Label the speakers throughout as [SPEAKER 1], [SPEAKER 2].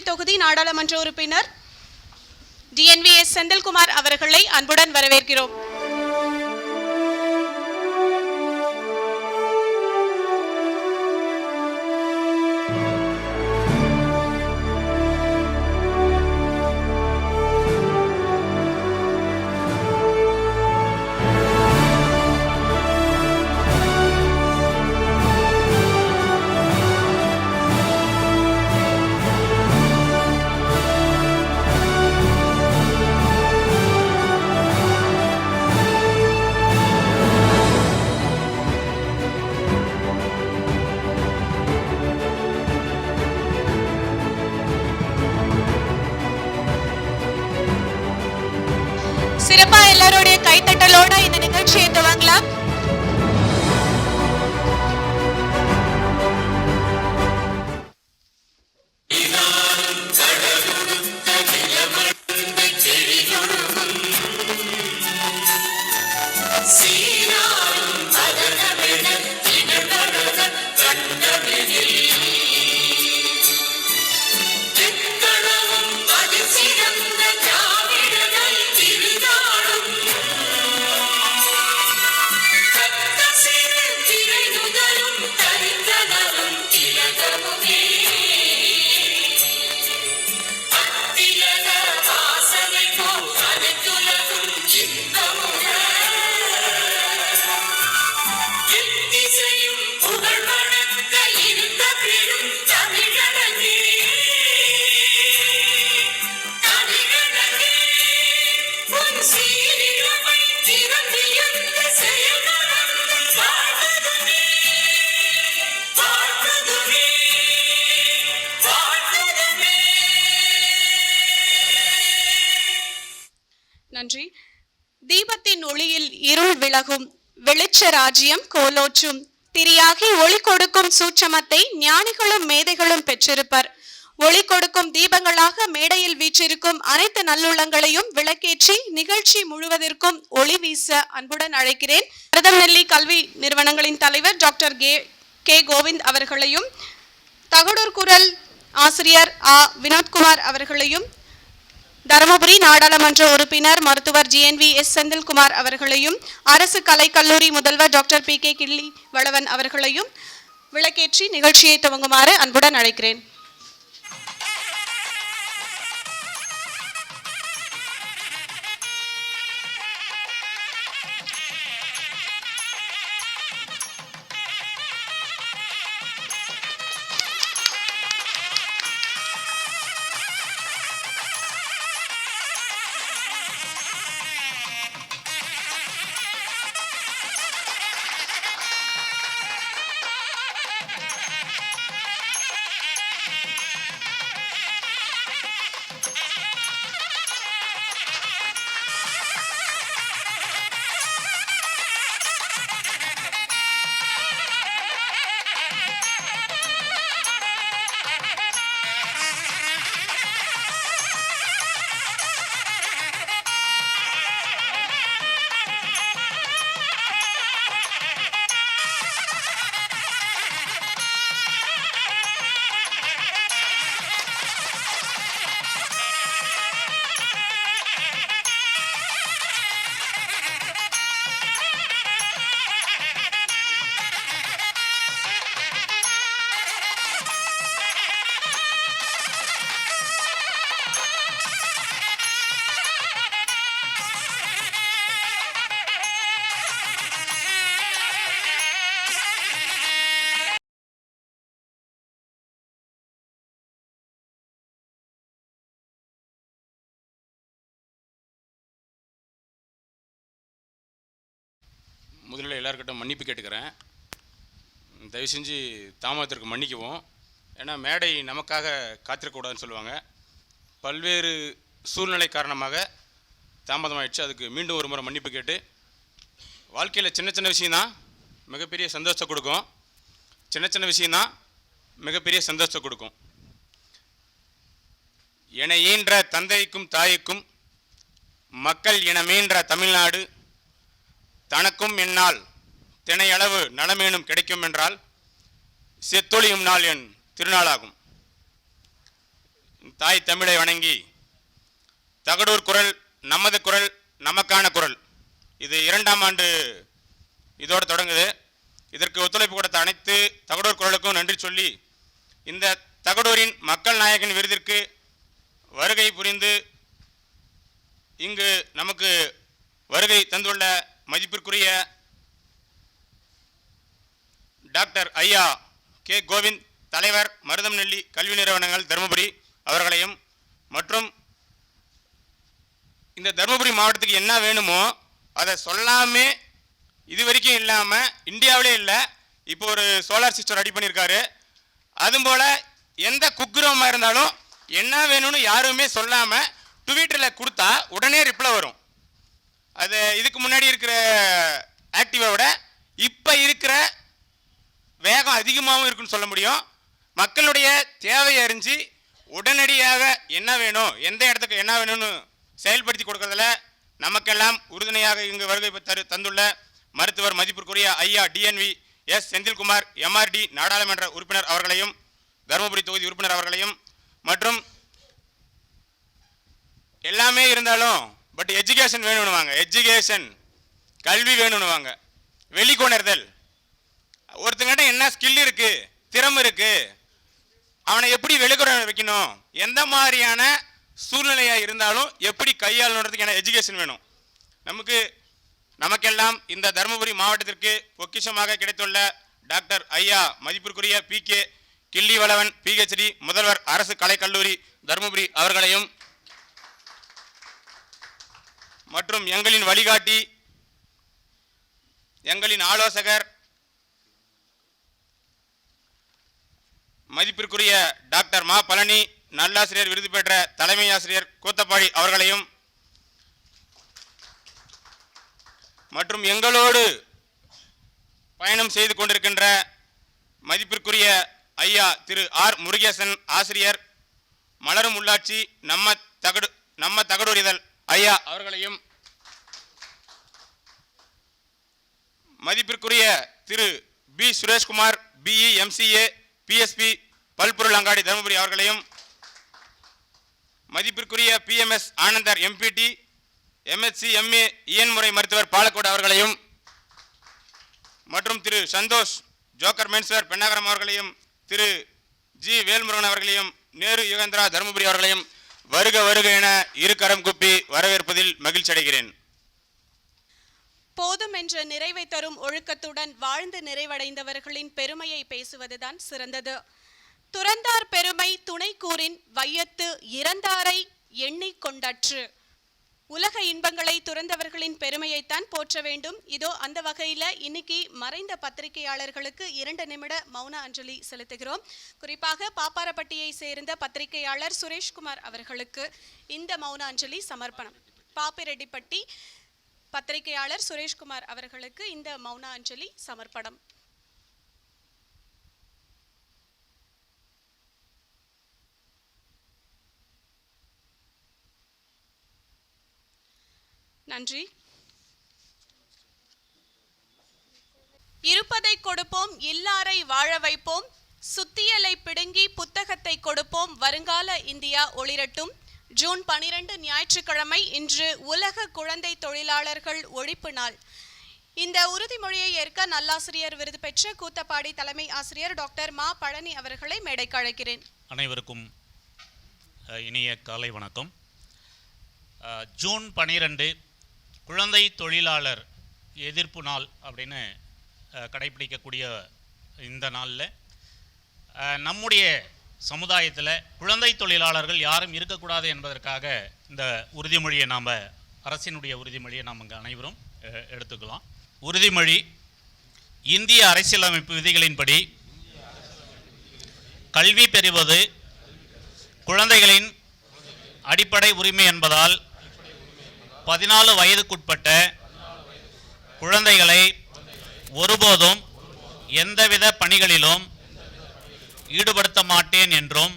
[SPEAKER 1] தொகுதி நாடாளுமன்ற உறுப்பினர் DNVS செந்தில்குமார் அவர்களை அன்புடன் வரவேற்கிறோம். சிறப்பா எல்லாருடைய கைத்தட்டலோட இந்த நிகழ்ச்சியை துவங்கலாம். நன்றி. தீபத்தின் ஒளியில் இருள் விலகும், வெளிச்ச ராஜ்யம் கோலோற்றும், திரியாகி ஒளி கொடுக்கும் சூட்சமத்தை ஞானிகளும் மேதைகளும் பெற்றிருப்பர். ஒளி கொடுக்கும் தீபங்களாக மேடையில் வீற்றிருக்கும் அனைத்து நல்லுள்ளங்களையும் விளக்கேற்றி நிகழ்ச்சி முழுவதற்கும் ஒளி வீச அன்புடன் அழைக்கிறேன். பிரதமநெல்லி கல்வி நிறுவனங்களின் தலைவர் டாக்டர் கே கோவிந்த் அவர்களையும், தகடூர் குரல் ஆசிரியர் வினோத்குமார் அவர்களையும், தருமபுரி நாடாளுமன்ற உறுப்பினர் மருத்துவர் DNVS செந்தில்குமார் அவர்களையும், அரசு கலைக்கல்லூரி முதல்வர் டாக்டர் PK கிள்ளி வளவன் அவர்களையும் விளக்கேற்றி நிகழ்ச்சியை துவங்குமாறு அன்புடன் அழைக்கிறேன்.
[SPEAKER 2] முதல்ல எல்லாருக்கிட்ட மன்னிப்பு கேட்டுக்கிறேன். தயவு செஞ்சு தாமதத்திற்கு மன்னிக்குவோம். ஏன்னா மேடை நமக்காக காத்திருக்கக்கூடாதுன்னு சொல்லுவாங்க. பல்வேறு சூழ்நிலை காரணமாக தாமதமாகிடுச்சு. அதுக்கு மீண்டும் ஒரு முறை மன்னிப்பு கேட்டு, வாழ்க்கையில் சின்ன சின்ன விஷயந்தான் மிகப்பெரிய சந்தோஷத்தை கொடுக்கும். சின்ன சின்ன விஷயந்தான் மிகப்பெரிய சந்தோஷத்தை கொடுக்கும். என ஈன்ற தந்தைக்கும் தாய்க்கும் மக்கள் என மீன்ற தமிழ்நாடு தனக்கும் என்னால் தினையளவு நலமேனும் கிடைக்கும் என்றால் செத்தொழியும் நாள் என் திருநாளாகும். தாய் தமிழை வணங்கி தகடூர் குரல், நமது குரல், நமக்கான குரல், இது 2ஆம் ஆண்டு இதோடு தொடங்குது. இதற்கு ஒத்துழைப்பு கொடுத்த அனைத்து தகடூர் குரலுக்கும் நன்றி சொல்லி, இந்த தகடூரின் மக்கள் நாயகன் விருதிற்கு வருகை புரிந்து இங்கு நமக்கு வருகை தந்துள்ள மதிப்பிற்குரிய டாக்டர் ஐயா கே கோவிந்த், தலைவர் மருதம்நெல்லி கல்வி நிறுவனங்கள் தருமபுரி அவர்களையும், மற்றும் இந்த தருமபுரி மாவட்டத்துக்கு என்ன வேணுமோ அதை சொல்லாமே இது வரைக்கும் இல்லாமல் இந்தியாவிலே இல்லை, இப்போ ஒரு சோலார் சிஸ்டம் ரெடி பண்ணியிருக்காரு. அதுபோல் எந்த குக்கிரமாக இருந்தாலும் என்ன வேணும்னு யாருமே சொல்லாமல் ட்விட்டரில் கொடுத்தா உடனே ரிப்ளை வரும். அது இதுக்கு முன்னாடி இருக்கிற ஆக்டிவை விட இப்போ இருக்கிற வேகம் அதிகமாகவும் இருக்குன்னு சொல்ல முடியும். மக்களுடைய தேவையை அறிஞ்சு உடனடியாக என்ன வேணும், எந்த இடத்துக்கு என்ன வேணும்னு செயல்படுத்தி கொடுக்கறதில் நமக்கெல்லாம் உறுதுணையாக இங்கு வருகை தந்துள்ள மருத்துவர் மதிப்பிற்குரிய ஐயா டிஎன்வி எஸ் செந்தில்குமார் எம்ஆர்டி நாடாளுமன்ற உறுப்பினர் அவர்களையும், தருமபுரி தொகுதி உறுப்பினர் அவர்களையும், மற்றும் எல்லாமே இருந்தாலும் பட் எஜுகேஷன் வேணும்னுவாங்க, எஜுகேஷன் கல்வி வேணும்னுவாங்க, வெளிக்கொணர்தல், ஒருத்தங்கிட்ட என்ன ஸ்கில் இருக்கு, திறமை இருக்கு, அவனை எப்படி வெளிக்கொணர வைக்கணும், எந்த மாதிரியான சூழ்நிலையாக இருந்தாலும் எப்படி கையாளணுன்றதுக்கு என்ன எஜுகேஷன் வேணும். நமக்கெல்லாம் இந்த தருமபுரி மாவட்டத்திற்கு பொக்கிஷமாக கிடைத்துள்ள டாக்டர் ஐயா மதிப்பிற்குரிய PK கிள்ளிவளவன் PhD முதல்வர் அரசு கலைக்கல்லூரி தருமபுரி அவர்களையும், மற்றும் எங்களின் வழிகாட்டி, எங்களின் ஆலோசகர் மதிப்பிற்குரிய டாக்டர் மா பழனி, நல்லாசிரியர் விருது பெற்ற தலைமை ஆசிரியர் கூத்தப்பாடி அவர்களையும், மற்றும் எங்களோடு பயணம் செய்து கொண்டிருக்கின்ற மதிப்பிற்குரிய ஐயா திரு ஆர் முருகேசன் ஆசிரியர், மலரும் உள்ளாட்சி, நம்ம தகடூர் இதழ் ஐயா அவர்களையும், மதிப்பிற்குரிய Thiru P Sureshkumar BE MCA PSP பல்பொருள் அங்காடி தருமபுரி அவர்களையும், மதிப்பிற்குரிய PMS Anandar MPT MSc MA இயன்முறை மருத்துவர் பாலக்கோடு அவர்களையும், மற்றும் திரு சந்தோஷ் ஜோக்கர் மென்ஸ்வேர் பெண்ணாகரம் அவர்களையும், திரு ஜி வேல்முருகன் அவர்களையும், நேரு யுகேந்திரா தருமபுரி அவர்களையும் வருக வருக என இருகரம் குப்பி வரவேற்பதில் மகிழ்ச்சி அடைகிறேன்.
[SPEAKER 1] போதும் என்ற நிறைவை தரும் ஒழுக்கத்துடன் வாழ்ந்து நிறைவடைந்தவர்களின் பெருமையை பேசுவதுதான் சிறந்தது. துறந்தார் பெருமை துணை கூறின் வையத்து இறந்தாரை எண்ணிக் கொண்டற்று. உலக இன்பங்களை துறந்தவர்களின் பெருமையைத்தான் போற்ற வேண்டும். இதோ அந்த வகையில் இன்னைக்கு மறைந்த பத்திரிகையாளர்களுக்கு 2 நிமிட மௌன அஞ்சலி செலுத்துகிறோம். குறிப்பாக பாப்பாரப்பட்டியை சேர்ந்த பத்திரிகையாளர் சுரேஷ்குமார் அவர்களுக்கு இந்த மௌன அஞ்சலி சமர்ப்பணம். பாப்பிரெட்டிப்பட்டி பத்திரிகையாளர் சுரேஷ்குமார் அவர்களுக்கு இந்த மௌன அஞ்சலி சமர்ப்பணம். நன்றி. இருப்பதை கொடுப்போம், இல்லாரை வாழ வைப்போம், சுத்தியலை பிடுங்கி புத்தகத்தை கொடுப்போம், வருங்கால இந்தியா ஒளிரட்டும். ஜூன் 12 ஞாயிற்றுக்கிழமை இன்று உலக குழந்தை தொழிலாளர்கள் ஒழிப்பு நாள். இந்த உறுதிமொழியை ஏற்க நல்லாசிரியர் விருது பெற்ற கூத்தப்பாடி தலைமை ஆசிரியர் டாக்டர் மா பழனி அவர்களை மேடைக்கு அழைக்கிறேன்.
[SPEAKER 3] அனைவருக்கும் இனிய காலை வணக்கம். ஜூன் 12 குழந்தை தொழிலாளர் எதிர்ப்பு நாள் அப்படின்னு கடைபிடிக்கக்கூடிய இந்த நாளில் நம்முடைய சமுதாயத்தில் குழந்தை தொழிலாளர்கள் யாரும் இருக்கக்கூடாது என்பதற்காக இந்த உறுதிமொழியை அரசினுடைய உறுதிமொழியை நாம் இங்கே அனைவரும் எடுத்துக்கலாம். உறுதிமொழி: இந்திய அரசியலமைப்பு விதிகளின்படி கல்வி பெறுவது குழந்தைகளின் அடிப்படை உரிமை என்பதால் 14 வயதுக்குட்பட்ட குழந்தைகளை ஒருபோதும் எந்தவித பணிகளிலும் ஈடுபடுத்த மாட்டேன் என்றும்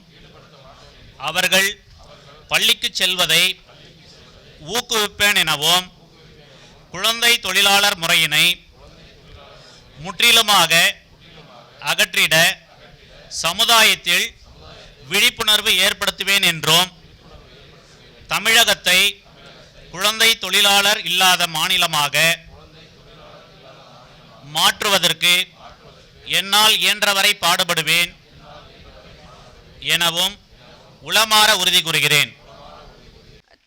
[SPEAKER 3] அவர்கள் பள்ளிக்கு செல்வதை ஊக்குவிப்பேன் எனவும் குழந்தை தொழிலாளர் முறையினை முற்றிலுமாக அகற்றிட சமுதாயத்தில் விழிப்புணர்வு ஏற்படுத்துவேன் என்றும் தமிழகத்தை குழந்தை தொழிலாளர் இல்லாத மாநிலமாக மாற்றுவதற்கு என்னால் இயன்றவரை பாடுபடுவேன் எனவும் உளமாற உறுதி கூறுகிறேன்.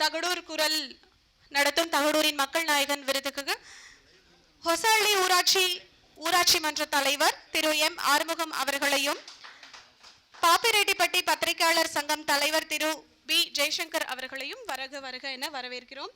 [SPEAKER 1] தகடூர் குரல் நடத்தும் தகடூரின் மக்கள் நாயகன் விருதுக்கு ஹொசள்ளி ஊராட்சி மன்ற தலைவர் திரு எம் ஆறுமுகம் அவர்களையும், பாப்பிரெட்டிப்பட்டி பத்திரிகையாளர் சங்கம் தலைவர் திரு பி ஜெய்சங்கர் அவர்களையும் வருக வருக என வரவேற்கிறோம்.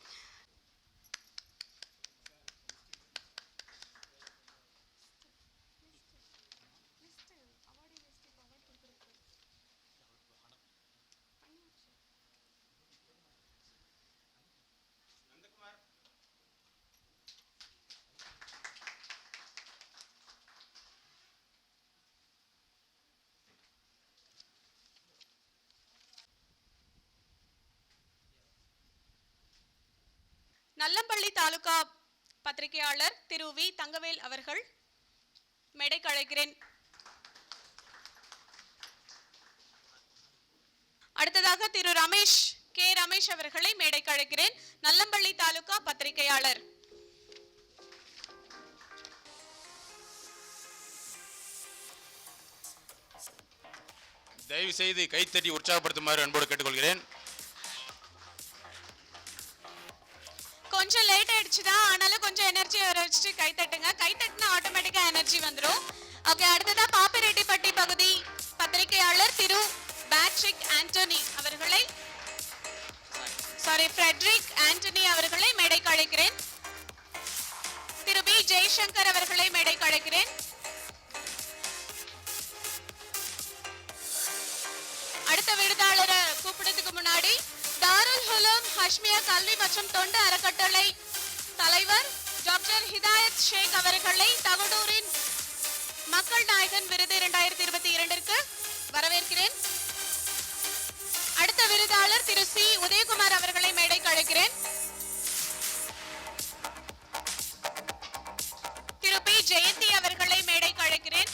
[SPEAKER 1] நல்லம்பள்ளி தாலுகா பத்திரிகையாளர் திரு வி தங்கவேல் அவர்கள் மேடைக்கு அழைக்கிறேன். அடுத்ததாக திரு ரமேஷ் அவர்களை மேடைக்கு அழைக்கிறேன். நல்லம்பள்ளி தாலுகா பத்திரிகையாளர்.
[SPEAKER 2] தயவு செய்து கைத்தட்டி உற்சாகப்படுத்துமாறு அன்போடு கேட்டுக்கொள்கிறேன்.
[SPEAKER 1] கொஞ்சம் லேட் ஆயிடுச்சுதான், ஆனாலும் கொஞ்சம் எனர்ஜி வர வச்சுட்டு கை தட்டுங்க. கை தட்டினா ஆட்டோமேட்டிக்கா எனர்ஜி வந்துடும். ஓகே, அடுத்ததா பாப்பிரெட்டிப்பட்டி பகுதி பத்திரிகையாளர் திரு ஃப்ரெட்ரிக் ஆண்டனி அவர்களை மேடைக்கு அழைக்கிறேன். திரு பி ஜெய்சங்கர் அவர்களை மேடைக்கு அழைக்கிறேன். அடுத்த விருதாளரை கூப்பிடுறதுக்கு முன்னாடி தாருல் ஹுலூம் ஹஷ்மியா கல்வி மற்றும் தொண்டு அறக்கட்டளை தலைவர் டாக்டர் ஹிதாயத் ஷேக் அவர்களை தகடூரின் மக்கள் நாயகன் விருது 2022 வரவேற்கிறேன். அடுத்த விருதாளர் திரு சி உதயகுமார் அவர்களை மேடைக்கு அழைக்கிறேன். திரு பி ஜெயந்தி அவர்களை மேடைக்கு அழைக்கிறேன்.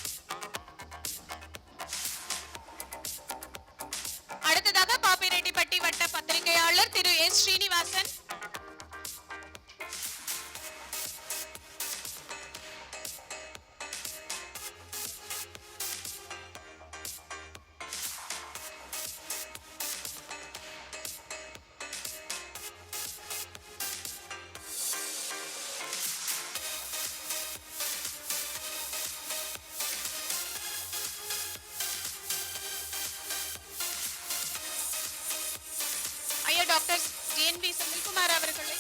[SPEAKER 1] அடுத்ததாக பாப்பிரெட்டிப்பட்டி வட்ட பத்திரிகையாளர் திரு எஸ் ஸ்ரீனிவாசன். ஐயா டாக்டர் ஜேஎன்பி செந்தில்குமார் அவர்களை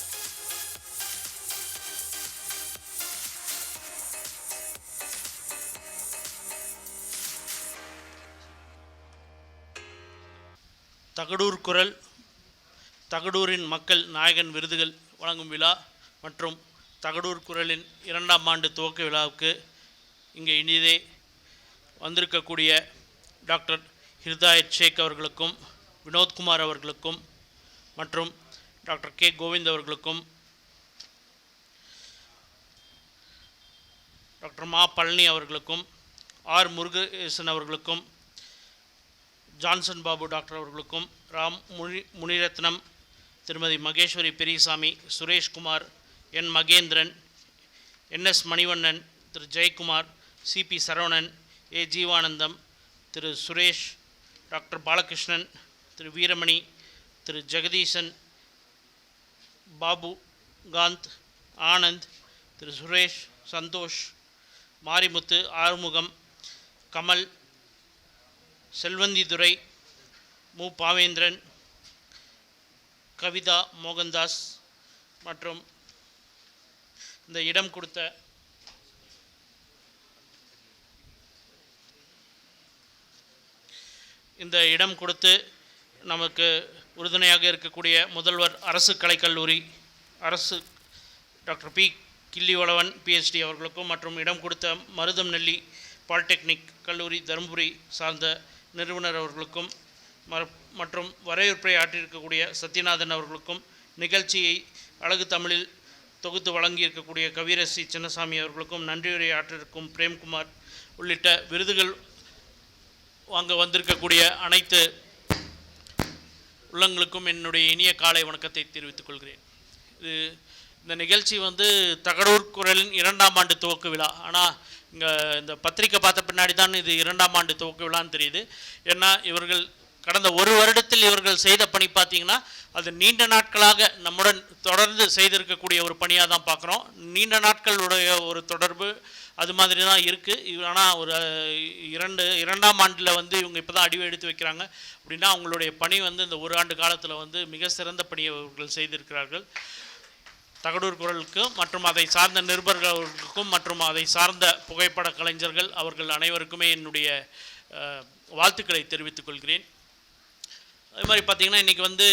[SPEAKER 4] தகடூர் குரல் தகடூரின் மக்கள் நாயகன் விருதுகள் வழங்கும் விழா மற்றும் தகடூர் குரலின் 2ஆம் ஆண்டு துவக்க விழாவுக்கு இங்கே இனிதே வந்திருக்கக்கூடிய டாக்டர் ஹிதாயத் ஷேக் அவர்களுக்கும் வினோத்குமார் அவர்களுக்கும் மற்றும் டாக்டர் கே கோவிந்த் அவர்களுக்கும் டாக்டர் மா பழனி அவர்களுக்கும் ஆர் முருகேசன் அவர்களுக்கும் ஜான்சன் பாபு டாக்டர் அவர்களுக்கும் ராம் முனிரத்னம் திருமதி மகேஸ்வரி பெரியசாமி சுரேஷ்குமார் என் மகேந்திரன் என்எஸ் மணிவண்ணன் திரு ஜெயக்குமார் சிபி சரவணன் ஏ ஜீவானந்தம் திரு சுரேஷ் டாக்டர் பாலகிருஷ்ணன் திரு வீரமணி திரு ஜெகதீசன் பாபு காந்த் ஆனந்த் திரு சுரேஷ் சந்தோஷ் மாரிமுத்து ஆறுமுகம் கமல் செல்வந்தி துரை மு பாவேந்திரன் கவிதா மோகன்தாஸ் மற்றும் இந்த இடம் கொடுத்து நமக்கு உறுதுணையாக இருக்கக்கூடிய முதல்வர் அரசு கலைக்கல்லூரி அரசு டாக்டர் பி கிள்ளிவளவன் பிஹெச்டி அவர்களுக்கும் மற்றும் இடம் கொடுத்த மருதம் நெல்லி பாலிடெக்னிக் கல்லூரி தருமபுரி சார்ந்த நிறுவனர் அவர்களுக்கும் மற்றும் வரவேற்பை ஆற்றியிருக்கக்கூடிய சத்யநாதன் அவர்களுக்கும் நிகழ்ச்சியை அழகு தமிழில் தொகுத்து வழங்கியிருக்கக்கூடிய கவிரசி சின்னசாமி அவர்களுக்கும் நன்றியுரை ஆற்றிருக்கும் பிரேம்குமார் உள்ளிட்ட விருதுகள் அங்கே வந்திருக்கக்கூடிய அனைத்து உள்ளங்களுக்கும் என்னுடைய இனிய காலை வணக்கத்தை தெரிவித்துக் கொள்கிறேன். இந்த நிகழ்ச்சி வந்து தகடூர் குரலின் 2ஆம் ஆண்டு துவக்க விழா. ஆனால் இங்கே இந்த பத்திரிக்கை பார்த்த பின்னாடி தான் இது 2ஆம் ஆண்டு துவக்க விழான்னு தெரியுது. ஏன்னா இவர்கள் கடந்த ஒரு வருடத்தில் இவர்கள் செய்த பணி பார்த்தீங்கன்னா அது நீண்ட நாட்களாக நம்முடன் தொடர்ந்து செய்திருக்கக்கூடிய ஒரு பணியாக தான் பார்க்குறோம். நீண்ட நாட்களுடைய ஒரு தொடர்பு அது மாதிரி தான் இருக்குது. ஆனால் ஒரு 2ஆம் ஆண்டில் வந்து இவங்க இப்போ தான் அடிவை எடுத்து வைக்கிறாங்க அப்படின்னா அவங்களுடைய பணி வந்து இந்த ஒரு ஆண்டு காலத்தில் வந்து மிக சிறந்த பணியை அவர்கள் செய்திருக்கிறார்கள். தகடூர் குரலுக்கும் மற்றும் அதை சார்ந்த நிருபர்களுக்கும் மற்றும் அதை சார்ந்த புகைப்பட கலைஞர்கள் அவர்கள் அனைவருக்குமே என்னுடைய வாழ்த்துக்களை தெரிவித்துக் கொள்கிறேன். அதே மாதிரி பார்த்திங்கன்னா இன்றைக்கி வந்து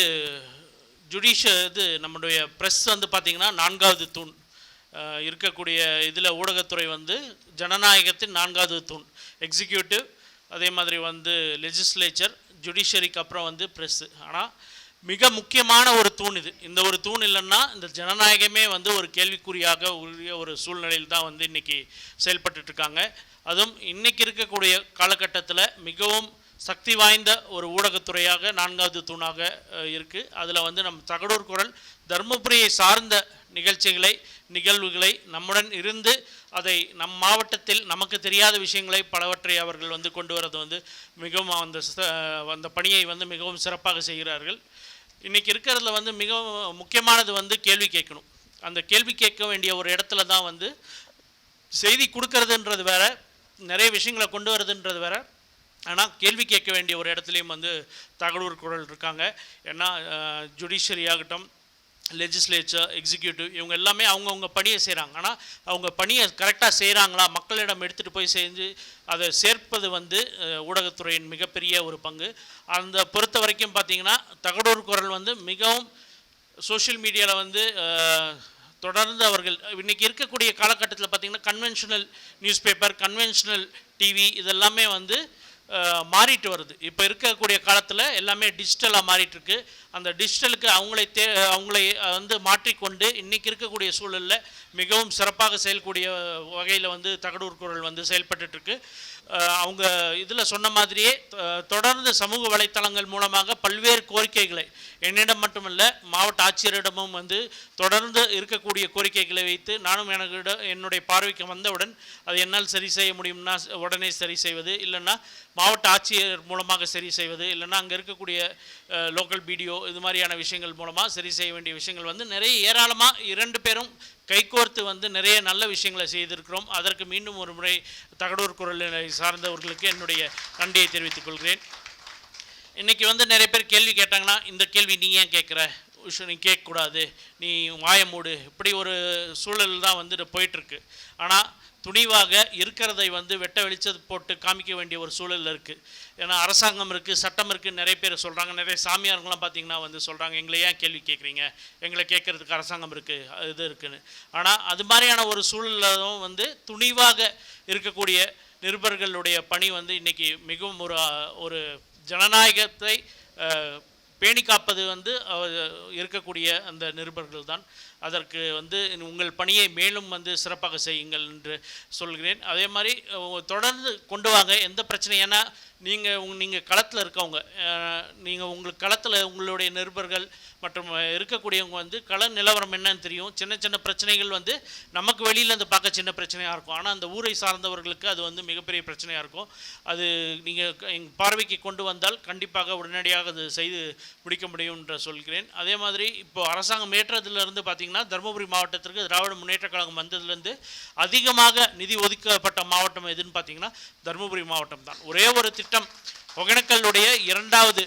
[SPEAKER 4] நம்முடைய ப்ரெஸ் வந்து பார்த்திங்கன்னா 4வது தூண் இருக்கக்கூடிய இதில் ஊடகத்துறை வந்து ஜனநாயகத்தின் 4வது தூண். எக்ஸிக்யூட்டிவ், அதே மாதிரி வந்து லெஜிஸ்லேச்சர், ஜுடிஷரிக்கு அப்புறம் வந்து ப்ரெஸ்ஸு. ஆனால் மிக முக்கியமான ஒரு தூண் இது. இந்த ஒரு தூண் இல்லைன்னா இந்த ஜனநாயகமே வந்து ஒரு கேள்விக்குறியாக உரிய ஒரு சூழ்நிலையில் தான் வந்து இன்றைக்கி செயல்பட்டுருக்காங்க. அதுவும் இன்றைக்கி இருக்கக்கூடிய காலகட்டத்தில் மிகவும் சக்தி வாய்ந்த ஒரு ஊடகத்துறையாக 4வது தூணாக இருக்குது. அதில் வந்து நம் தகடூர் குரல் தருமபுரியை சார்ந்த நிகழ்வுகளை நம்முடன் இருந்து அதை நம் மாவட்டத்தில் நமக்கு தெரியாத விஷயங்களை பலவற்றை அவர்கள் வந்து கொண்டு வரது வந்து மிகவும் அந்த பணியை வந்து மிகவும் சிறப்பாக செய்கிறார்கள். இன்றைக்கி இருக்கிறதுல வந்து மிகவும் முக்கியமானது வந்து கேள்வி கேட்கணும். அந்த கேள்வி கேட்க வேண்டிய ஒரு இடத்துல தான் வந்து செய்தி கொடுக்கறதுன்றது வேற, நிறைய விஷயங்களை கொண்டு வரதுன்றது வேற. ஆனால் கேள்வி கேட்க வேண்டிய ஒரு இடத்துலையும் வந்து தகடூர் குரல் இருக்காங்க. ஏன்னா ஜுடிஷரி ஆகட்டும், லெஜிஸ்லேச்சர், எக்ஸிக்யூட்டிவ் இவங்க எல்லாமே அவங்கவுங்க பணியை செய்கிறாங்க. ஆனால் அவங்க பணியை கரெக்டாக செய்கிறாங்களா, மக்களிடம் எடுத்துகிட்டு போய் செஞ்சு அதை சேர்ப்பது வந்து ஊடகத்துறையின் மிகப்பெரிய ஒரு பங்கு. அந்த பொறுத்த வரைக்கும் பார்த்திங்கன்னா தகடூர் குரல் வந்து மிகவும் சோஷியல் மீடியாவில் வந்து தொடர்ந்து அவர்கள் இன்றைக்கி இருக்கக்கூடிய காலகட்டத்தில் பார்த்திங்கன்னா conventional news paper, conventional TV இதெல்லாமே வந்து மாறிட்டு வருது. இப்போ இருக்கக்கூடிய காலத்தில் எல்லாமே டிஜிட்டலாக மாறிட்டுருக்கு. அந்த டிஜிட்டலுக்கு அவங்களை வந்து மாற்றிக்கொண்டு இன்றைக்கி இருக்கக்கூடிய சூழலில் மிகவும் சிறப்பாக செயல்கூடிய வகையில் வந்து தகடூர் குரல் வந்து செயல்பட்டுருக்கு. அவங்க இதில் சொன்ன மாதிரியே தொடர்ந்து சமூக வலைத்தளங்கள் மூலமாக பல்வேறு கோரிக்கைகளை என்னிடம் மட்டுமல்ல மாவட்ட ஆட்சியரிடமும் வந்து தொடர்ந்து இருக்கக்கூடிய கோரிக்கைகளை வைத்து நானும் என்னுடைய பார்வைக்கு வந்தவுடன் அது என்னால் சரி செய்ய முடியும்னா உடனே சரி செய்வது, இல்லைன்னா மாவட்ட ஆட்சியர் மூலமாக சரி செய்வது, இல்லைன்னா அங்கே இருக்கக்கூடிய லோக்கல் பிடிஓ இது மாதிரியான விஷயங்கள் மூலமாக சரி செய்ய வேண்டிய விஷயங்கள் வந்து நிறைய ஏராளமாக 2 பேரும் கைகோர்த்து வந்து நிறைய நல்ல விஷயங்களை செய்திருக்கிறோம். அதற்கு மீண்டும் ஒரு முறை தகடூர் குரலை சார்ந்தவர்களுக்கு என்னுடைய நன்றியை தெரிவித்துக் கொள்கிறேன். இன்றைக்கி வந்து நிறைய பேர் கேள்வி கேட்டாங்கன்னா இந்த கேள்வி நீ ஏன் கேட்குற, நீ கேட்கக்கூடாது, நீ வாய மூடு, இப்படி ஒரு சூழல் தான் வந்து போயிட்டுருக்கு. ஆனால் துணிவாக இருக்கிறதை வந்து வெட்ட வெளிச்சது போட்டு காமிக்க வேண்டிய ஒரு சூழலில் இருக்குது. ஏன்னா அரசாங்கம் இருக்குது, சட்டம் இருக்குது, நிறைய பேர் சொல்கிறாங்க. நிறைய சாமியார்கள்லாம் பார்த்திங்கன்னா வந்து சொல்கிறாங்க எங்களை ஏன் கேள்வி கேட்குறீங்க, எங்களை கேட்குறதுக்கு அரசாங்கம் இருக்குது, இது இருக்குதுன்னு. ஆனால் அது மாதிரியான ஒரு சூழலும் வந்து துணிவாக இருக்கக்கூடிய நிருபர்களுடைய பணி வந்து இன்றைக்கி மிகவும் ஒரு ஜனநாயகத்தை பேணி காப்பது வந்து இருக்கக்கூடிய அந்த நிருபர்கள் தான். அதற்கு வந்து உங்கள் பணியை மேலும் வந்து சிறப்பாக செய்யுங்கள் என்று சொல்கிறேன். அதே மாதிரி தொடர்ந்து கொண்டு வாங்க, எந்த பிரச்சனை. ஏன்னா நீங்கள் களத்தில் இருக்கவங்க, நீங்கள் உங்களுக்கு களத்தில் உங்களுடைய நிருபர்கள் மற்றும் இருக்கக்கூடியவங்க வந்து கள நிலவரம் என்னன்னு தெரியும். சின்ன சின்ன பிரச்சனைகள் வந்து நமக்கு வெளியில் இருந்து பார்க்க சின்ன பிரச்சனையாக இருக்கும், ஆனால் அந்த ஊரை சார்ந்தவர்களுக்கு அது வந்து மிகப்பெரிய பிரச்சனையாக இருக்கும். அது நீங்கள் எங்கள் பார்வைக்கு கொண்டு வந்தால் கண்டிப்பாக உடனடியாக அது செய்து முடிக்க முடியும் என்று சொல்கிறேன். அதே மாதிரி இப்போது அரசாங்கம் ஏற்றதுலேருந்து பார்த்திங்கன்னா தருமபுரி மாவட்டத்திற்கு திராவிட முன்னேற்ற கழகம் வந்ததுலேருந்து அதிகமாக நிதி ஒதுக்கப்பட்ட மாவட்டம் எதுன்னு பார்த்திங்கன்னா தருமபுரி மாவட்டம் தான். ஒரே ஒரு திட்டம் ஒகேனக்கலுடைய 2வது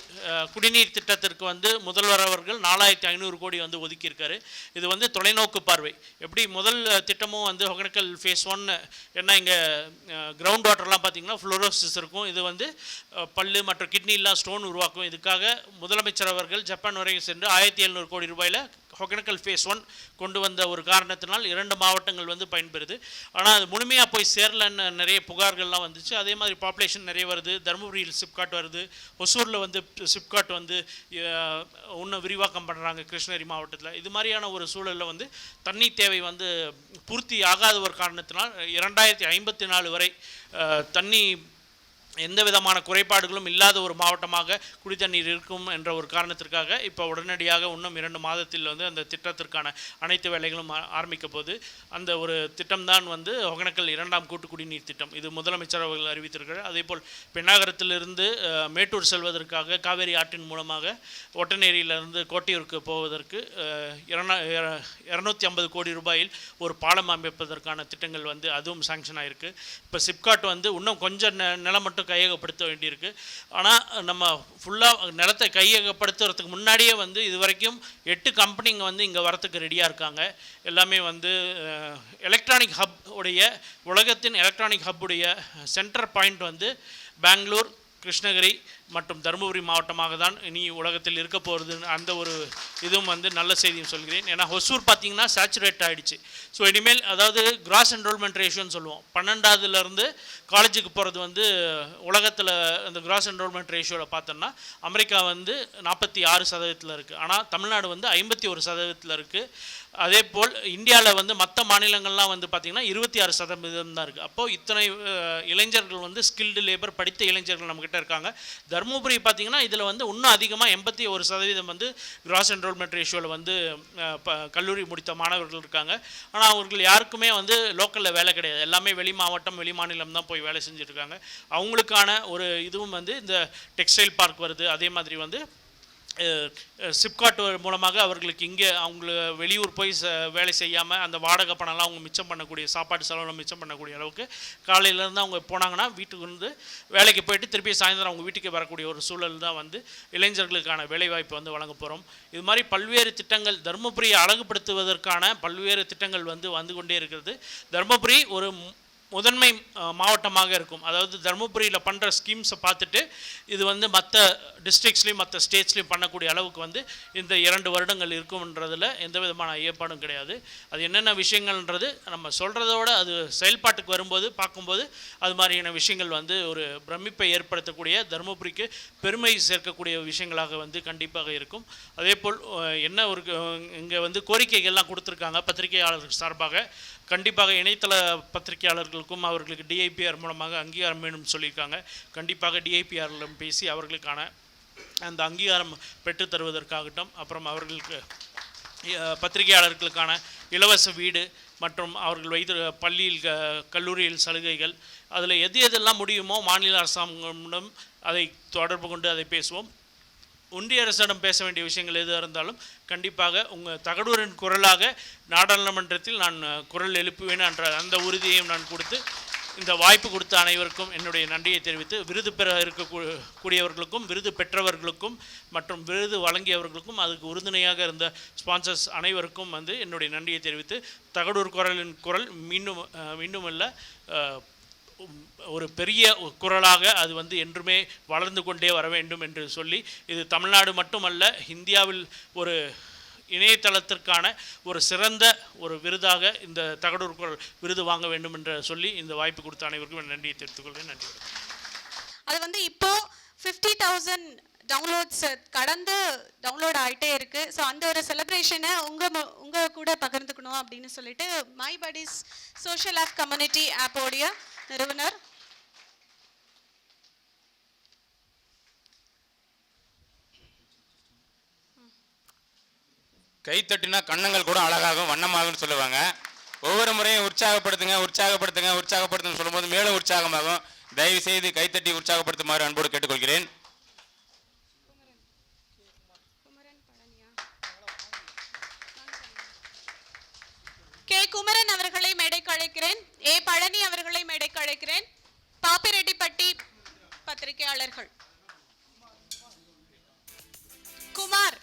[SPEAKER 4] குடிநீர் திட்டத்திற்கு வந்து முதல்வர் அவர்கள் 4500 கோடி வந்து ஒதுக்கியிருக்காரு. இது வந்து தொலைநோக்கு பார்வை. எப்படி முதல் திட்டமும் வந்து ஒகேனக்கல் ஃபேஸ் 1, ஏன்னா இங்கே கிரவுண்ட் வாட்டர்லாம் பார்த்திங்கன்னா ஃப்ளோரோசிஸ் இருக்கும், இது வந்து பல்லு மற்றும் கிட்னிலாம் ஸ்டோன் உருவாக்கும். இதுக்காக முதலமைச்சர் அவர்கள் ஜப்பான் வரைக்கும் சென்று 1700 கோடி ரூபாயில் ஒகேனக்கல் ஃபேஸ் 1 கொண்டு வந்த ஒரு காரணத்தினால் 2 மாவட்டங்கள் வந்து பயன்பெறுது. ஆனால் அது முழுமையாக போய் சேரலன்னு நிறைய புகார்கள்லாம் வந்துச்சு. அதே மாதிரி பாப்புலேஷன் நிறைய வருது, தருமபுரியில் சிப்காட் வருது, ஒசூரில் வந்து சிப்காட் வந்து இன்னும் விரிவாக்கம் பண்ணுறாங்க கிருஷ்ணகிரி மாவட்டத்தில். இது மாதிரியான ஒரு சூழலில் வந்து தண்ணி தேவை வந்து பூர்த்தி ஆகாத ஒரு காரணத்தினால் 2054 வரை தண்ணி எந்த விதமான குறைபாடுகளும் இல்லாத ஒரு மாவட்டமாக குடித்தண்ணீர் இருக்கும் என்ற ஒரு காரணத்திற்காக இப்போ உடனடியாக இன்னும் 2 மாதத்தில் வந்து அந்த திட்டத்திற்கான அனைத்து வேலைகளும் ஆரம்பிக்க போது அந்த ஒரு திட்டம்தான் வந்து ஒகேனக்கல் 2ஆம் கூட்டு குடிநீர் திட்டம். இது முதலமைச்சர் அவர்கள் அறிவித்திருக்கிறார். அதேபோல் பெண்ணாகரத்திலிருந்து மேட்டூர் செல்வதற்காக காவேரி ஆற்றின் மூலமாக ஒட்டநேரியிலிருந்து கோட்டையூருக்கு போவதற்கு 250 கோடி ரூபாயில் ஒரு பாலம் அமைப்பதற்கான திட்டங்கள் வந்து அதுவும் சாங்ஷன் ஆகிருக்கு. இப்போ சிப்காட் வந்து இன்னும் கொஞ்சம் நிலம் மட்டும் கையகப்படுத்த வேண்டியிருக்கு. ஆனால் நம்ம ஃபுல்லாக நிலத்தை கையகப்படுத்துறதுக்கு முன்னாடியே வந்து இது வரைக்கும் 8 கம்பெனிங்க வந்து இங்கே வரத்துக்கு ரெடியாக இருக்காங்க. எல்லாமே வந்து எலக்ட்ரானிக் ஹப் உடைய உலகத்தின் எலக்ட்ரானிக் ஹப் உடைய சென்டர் பாயிண்ட் வந்து பெங்களூர், கிருஷ்ணகிரி மற்றும் தருமபுரி மாவட்டமாக தான் இனி உலகத்தில் இருக்க போகிறது. அந்த ஒரு இதுவும் வந்து நல்ல செய்தியும் சொல்கிறேன். ஏன்னா ஹொசூர் பார்த்திங்கன்னா சேச்சுரேட் ஆகிடுச்சு. ஸோ இனிமேல் அதாவது கிராஸ் என்ரோல்மெண்ட் ரேஷியோன்னு சொல்லுவோம். 12ஆவதுலேருந்து காலேஜுக்கு போகிறது வந்து உலகத்தில் அந்த கிராஸ் என்ரோல்மெண்ட் ரேஷியோவில் பார்த்தோம்னா அமெரிக்கா வந்து 46% இருக்குது. ஆனால் தமிழ்நாடு வந்து 51% இருக்குது. அதே போல் இந்தியாவில் வந்து மற்ற மாநிலங்கள்லாம் வந்து பார்த்திங்கன்னா 26% தான் இருக்குது. அப்போது இத்தனை இளைஞர்கள் வந்து ஸ்கில்டு லேபர் படித்த இளைஞர்கள் நம்மக்கிட்ட இருக்காங்க. தருமபுரி பார்த்திங்கன்னா இதில் வந்து இன்னும் அதிகமாக 81% வந்து கிராஸ் என்ரோல்மெண்ட் ரேஷியோவில் வந்து கல்லூரி முடித்த மாணவர்கள் இருக்காங்க. ஆனால் அவர்கள் யாருக்குமே வந்து லோக்கலில் வேலை கிடையாது. எல்லாமே வெளி மாவட்டம் வெளி மாநிலம் தான் போய் வேலை செஞ்சுட்ருக்காங்க. அவங்களுக்கான ஒரு இதுவும் வந்து இந்த டெக்ஸ்டைல் பார்க் வருது. அதே மாதிரி வந்து சிப்காட் மூலமாக அவர்களுக்கு இங்கே அவங்க வெளியூர் போய் வேலை செய்யாமல் அந்த வாடகை பணம்லாம் அவங்க மிச்சம் பண்ணக்கூடிய, சாப்பாடு செலவுலாம் மிச்சம் பண்ணக்கூடிய அளவுக்கு காலையிலேருந்து அவங்க போனாங்கன்னா வீட்டுக்கு வந்து வேலைக்கு போயிட்டு திருப்பி சாயந்தரம் அவங்க வீட்டுக்கு வரக்கூடிய ஒரு சூழல் தான் வந்து இளைஞர்களுக்கான வேலைவாய்ப்பு வந்து வழங்க போகிறோம். இது மாதிரி பல்வேறு திட்டங்கள் தருமபுரியை அழகுபடுத்துவதற்கான பல்வேறு திட்டங்கள் வந்து கொண்டே இருக்கிறது. தருமபுரி ஒரு முதன்மை மாவட்டமாக இருக்கும். அதாவது தருமபுரியில் பண்ணுற ஸ்கீம்ஸை பார்த்துட்டு இது வந்து மற்ற டிஸ்ட்ரிக்ஸ்லேயும் மற்ற ஸ்டேட்ஸ்லேயும் பண்ணக்கூடிய அளவுக்கு வந்து இந்த 2 வருடங்கள் இருக்கும்ன்றதில் எந்த விதமான ஐயப்பாடும் கிடையாது. அது என்னென்ன விஷயங்கள்ன்றது நம்ம சொல்கிறதோட அது செயல்பாட்டுக்கு வரும்போது பார்க்கும்போது அது மாதிரியான விஷயங்கள் வந்து ஒரு பிரமிப்பை ஏற்படுத்தக்கூடிய, தருமபுரிக்கு பெருமை சேர்க்கக்கூடிய விஷயங்களாக வந்து கண்டிப்பாக இருக்கும். அதே போல் என்ன ஒரு இங்கே வந்து கோரிக்கைகள்லாம் கொடுத்துருக்காங்க பத்திரிகையாளர்கள் சார்பாக. கண்டிப்பாக இணையதள பத்திரிகையாளர்களுக்கும் அவர்களுக்கு டிஐபிஆர் மூலமாக அங்கீகாரம் வேணும்னு சொல்லியிருக்காங்க. கண்டிப்பாக டிஐபிஆரிலும் பேசி அவர்களுக்கான அந்த அங்கீகாரம் பெற்றுத் தருவதற்காகட்டும், அப்புறம் அவர்களுக்கு பத்திரிகையாளர்களுக்கான இலவச வீடு மற்றும் அவர்கள் வைத்து பள்ளியில் கல்லூரியில் சலுகைகள், அதில் எதெல்லாம் முடியுமோ மாநில அரசாங்கமிடம் அதை தொடர்பு கொண்டு அதை பேசுவோம். ஒன்றிய அரசிடம் பேச வேண்டிய விஷயங்கள் எதுவாக இருந்தாலும் கண்டிப்பாக உங்கள் தகடூரின் குரலாக நாடாளுமன்றத்தில் நான் குரல் எழுப்புவேன் என்ற அந்த உறுதியையும் நான் கொடுத்து இந்த வாய்ப்பு கொடுத்த அனைவருக்கும் என்னுடைய நன்றியை தெரிவித்து, விருது பெற இருக்கக்கூடியவர்களுக்கும் விருது பெற்றவர்களுக்கும் மற்றும் விருது வழங்கியவர்களுக்கும் அதுக்கு உறுதுணையாக இருந்த ஸ்பான்சர்ஸ் அனைவருக்கும் வந்து என்னுடைய நன்றியை தெரிவித்து, தகடூர் குரலின் குரல் மீண்டும் அல்ல ஒரு பெரிய குரலாக அது வந்து என்றுமே வளர்ந்து கொண்டே வர வேண்டும் என்று சொல்லி, இது தமிழ்நாடு மட்டுமல்ல இந்தியாவில் ஒரு இணையதளத்திற்கான ஒரு சிறந்த ஒரு விருதாக இந்த தகடூர் குரல் விருது வாங்க வேண்டும் என்று சொல்லி இந்த வாய்ப்பு கொடுத்த அனைவருக்கும் நன்றியை தெரிவித்துக் கொள்கிறேன். நன்றி.
[SPEAKER 1] அது வந்து இப்போ 50,000 டவுன்லோட்ஸ் கடந்து டவுன்லோட் ஆகிட்டே இருக்குது. ஸோ அந்த ஒரு செலிப்ரேஷனை உங்கள் கூட பகிர்ந்துக்கணும் அப்படின்னு சொல்லிட்டு my buddies social app community ஆப்போடைய நிறுவனர்
[SPEAKER 2] கைத்தட்டினா கண்ணங்கள் கூட அழகாகும் வண்ணமாகும்னு சொல்லுவாங்க. ஒவ்வொரு முறையும் உற்சாகப்படுத்துங்க உற்சாகப்படுத்துங்க உற்சாகப்படுத்துங்க சொல்லும்போது மேலும் உற்சாகமாகும். தயவு செய்து கைத்தட்டி உற்சாகப்படுத்துமாறு அன்போடு கேட்டுக்கொள்கிறேன்.
[SPEAKER 1] கே குமரன் அவர்களை மேடைக்கு அழைக்கிறேன். ஏ பழனி அவர்களை மேடைக்கு அழைக்கிறேன். பாப்பிரெட்டிப்பட்டி பத்திரிகையாளர்கள் குமார்,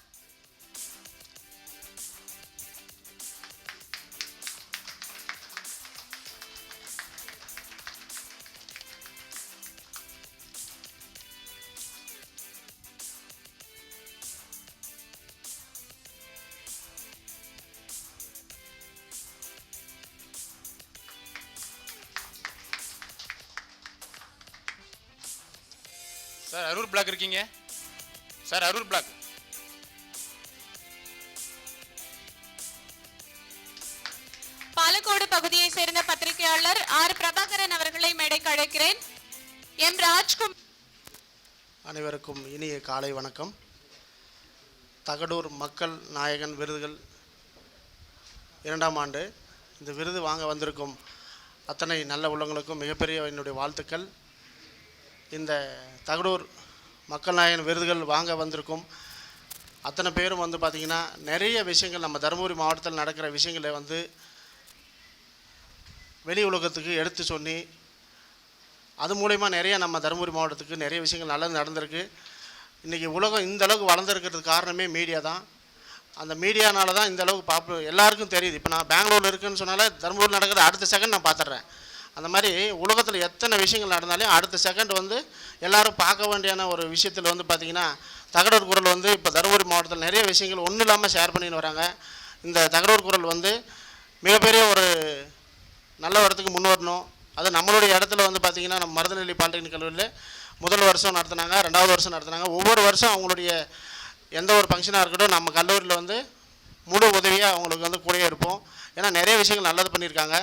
[SPEAKER 2] சார் அரூர் பிளாக் இருக்கீங்க சார், அரூர் பிளாக்.
[SPEAKER 1] பாலக்கோடு பகுதியை சேர்ந்த பத்திரிகையாளர் ஆர் பிரபாகரன் அவர்களை மேடைக்கு அழைக்கிறேன். எம் ராஜ்குமார்.
[SPEAKER 5] அனைவருக்கும் இனிய காலை வணக்கம். தகடூர் மக்கள் நாயகன் விருதுகள் 2ஆம் ஆண்டு இந்த விருது வாங்க வந்திருக்கும் அத்தனை நல்ல உள்ளங்களுக்கும் மிகப்பெரிய என்னுடைய வாழ்த்துக்கள். இந்த தகடூர் மக்கள் நாயகன் விருதுகள் வாங்க வந்திருக்கும் அத்தனை பேரும் வந்து பார்த்திங்கன்னா நிறைய விஷயங்கள் நம்ம தருமபுரி மாவட்டத்தில் நடக்கிற விஷயங்களை வந்து வெளி உலகத்துக்கு எடுத்து சொல்லி அது மூலயமா நிறைய நம்ம தருமபுரி மாவட்டத்துக்கு நிறைய விஷயங்கள் நல்லது நடந்திருக்கு. இன்றைக்கி உலகம் இந்த அளவுக்கு வளர்ந்துருக்கிறதுக்கு காரணமே மீடியா தான். அந்த மீடியானால தான் இந்த அளவுக்கு எல்லாருக்கும் தெரியுது. இப்போ நான் பெங்களூரில் இருக்குதுன்னு சொன்னாலே தருமபுரி நடக்கிற அடுத்த செகண்ட் நான் பார்த்துட்றேன். அந்த மாதிரி உலகத்தில் எத்தனை விஷயங்கள் நடந்தாலும் அடுத்த செகண்ட் வந்து எல்லோரும் பார்க்க வேண்டியான ஒரு விஷயத்தில் வந்து பார்த்திங்கன்னா தகடூர் குரல் வந்து இப்போ தருமபுரி மாவட்டத்தில் நிறைய விஷயங்கள் ஒன்றும் இல்லாமல் ஷேர் பண்ணின்னு வராங்க. இந்த தகடூர் குரல் வந்து மிகப்பெரிய ஒரு நல்ல இடத்துக்கு முன் வரணும். அது நம்மளுடைய இடத்துல வந்து பார்த்திங்கன்னா நம்ம மருதநெல்லி பாலிடெக்னிக் கல்லூரியில் முதல் வருஷம் நடத்துனாங்க, 2வது வருஷம் நடத்துனாங்க. ஒவ்வொரு வருஷம் அவங்களுடைய எந்த ஒரு ஃபங்க்ஷனாக இருக்கட்டும் நம்ம கல்லூரியில் வந்து முழு உதவியாக அவங்களுக்கு வந்து கூடயே இருப்போம். ஏன்னா நிறைய விஷயங்கள் நல்லது பண்ணியிருக்காங்க.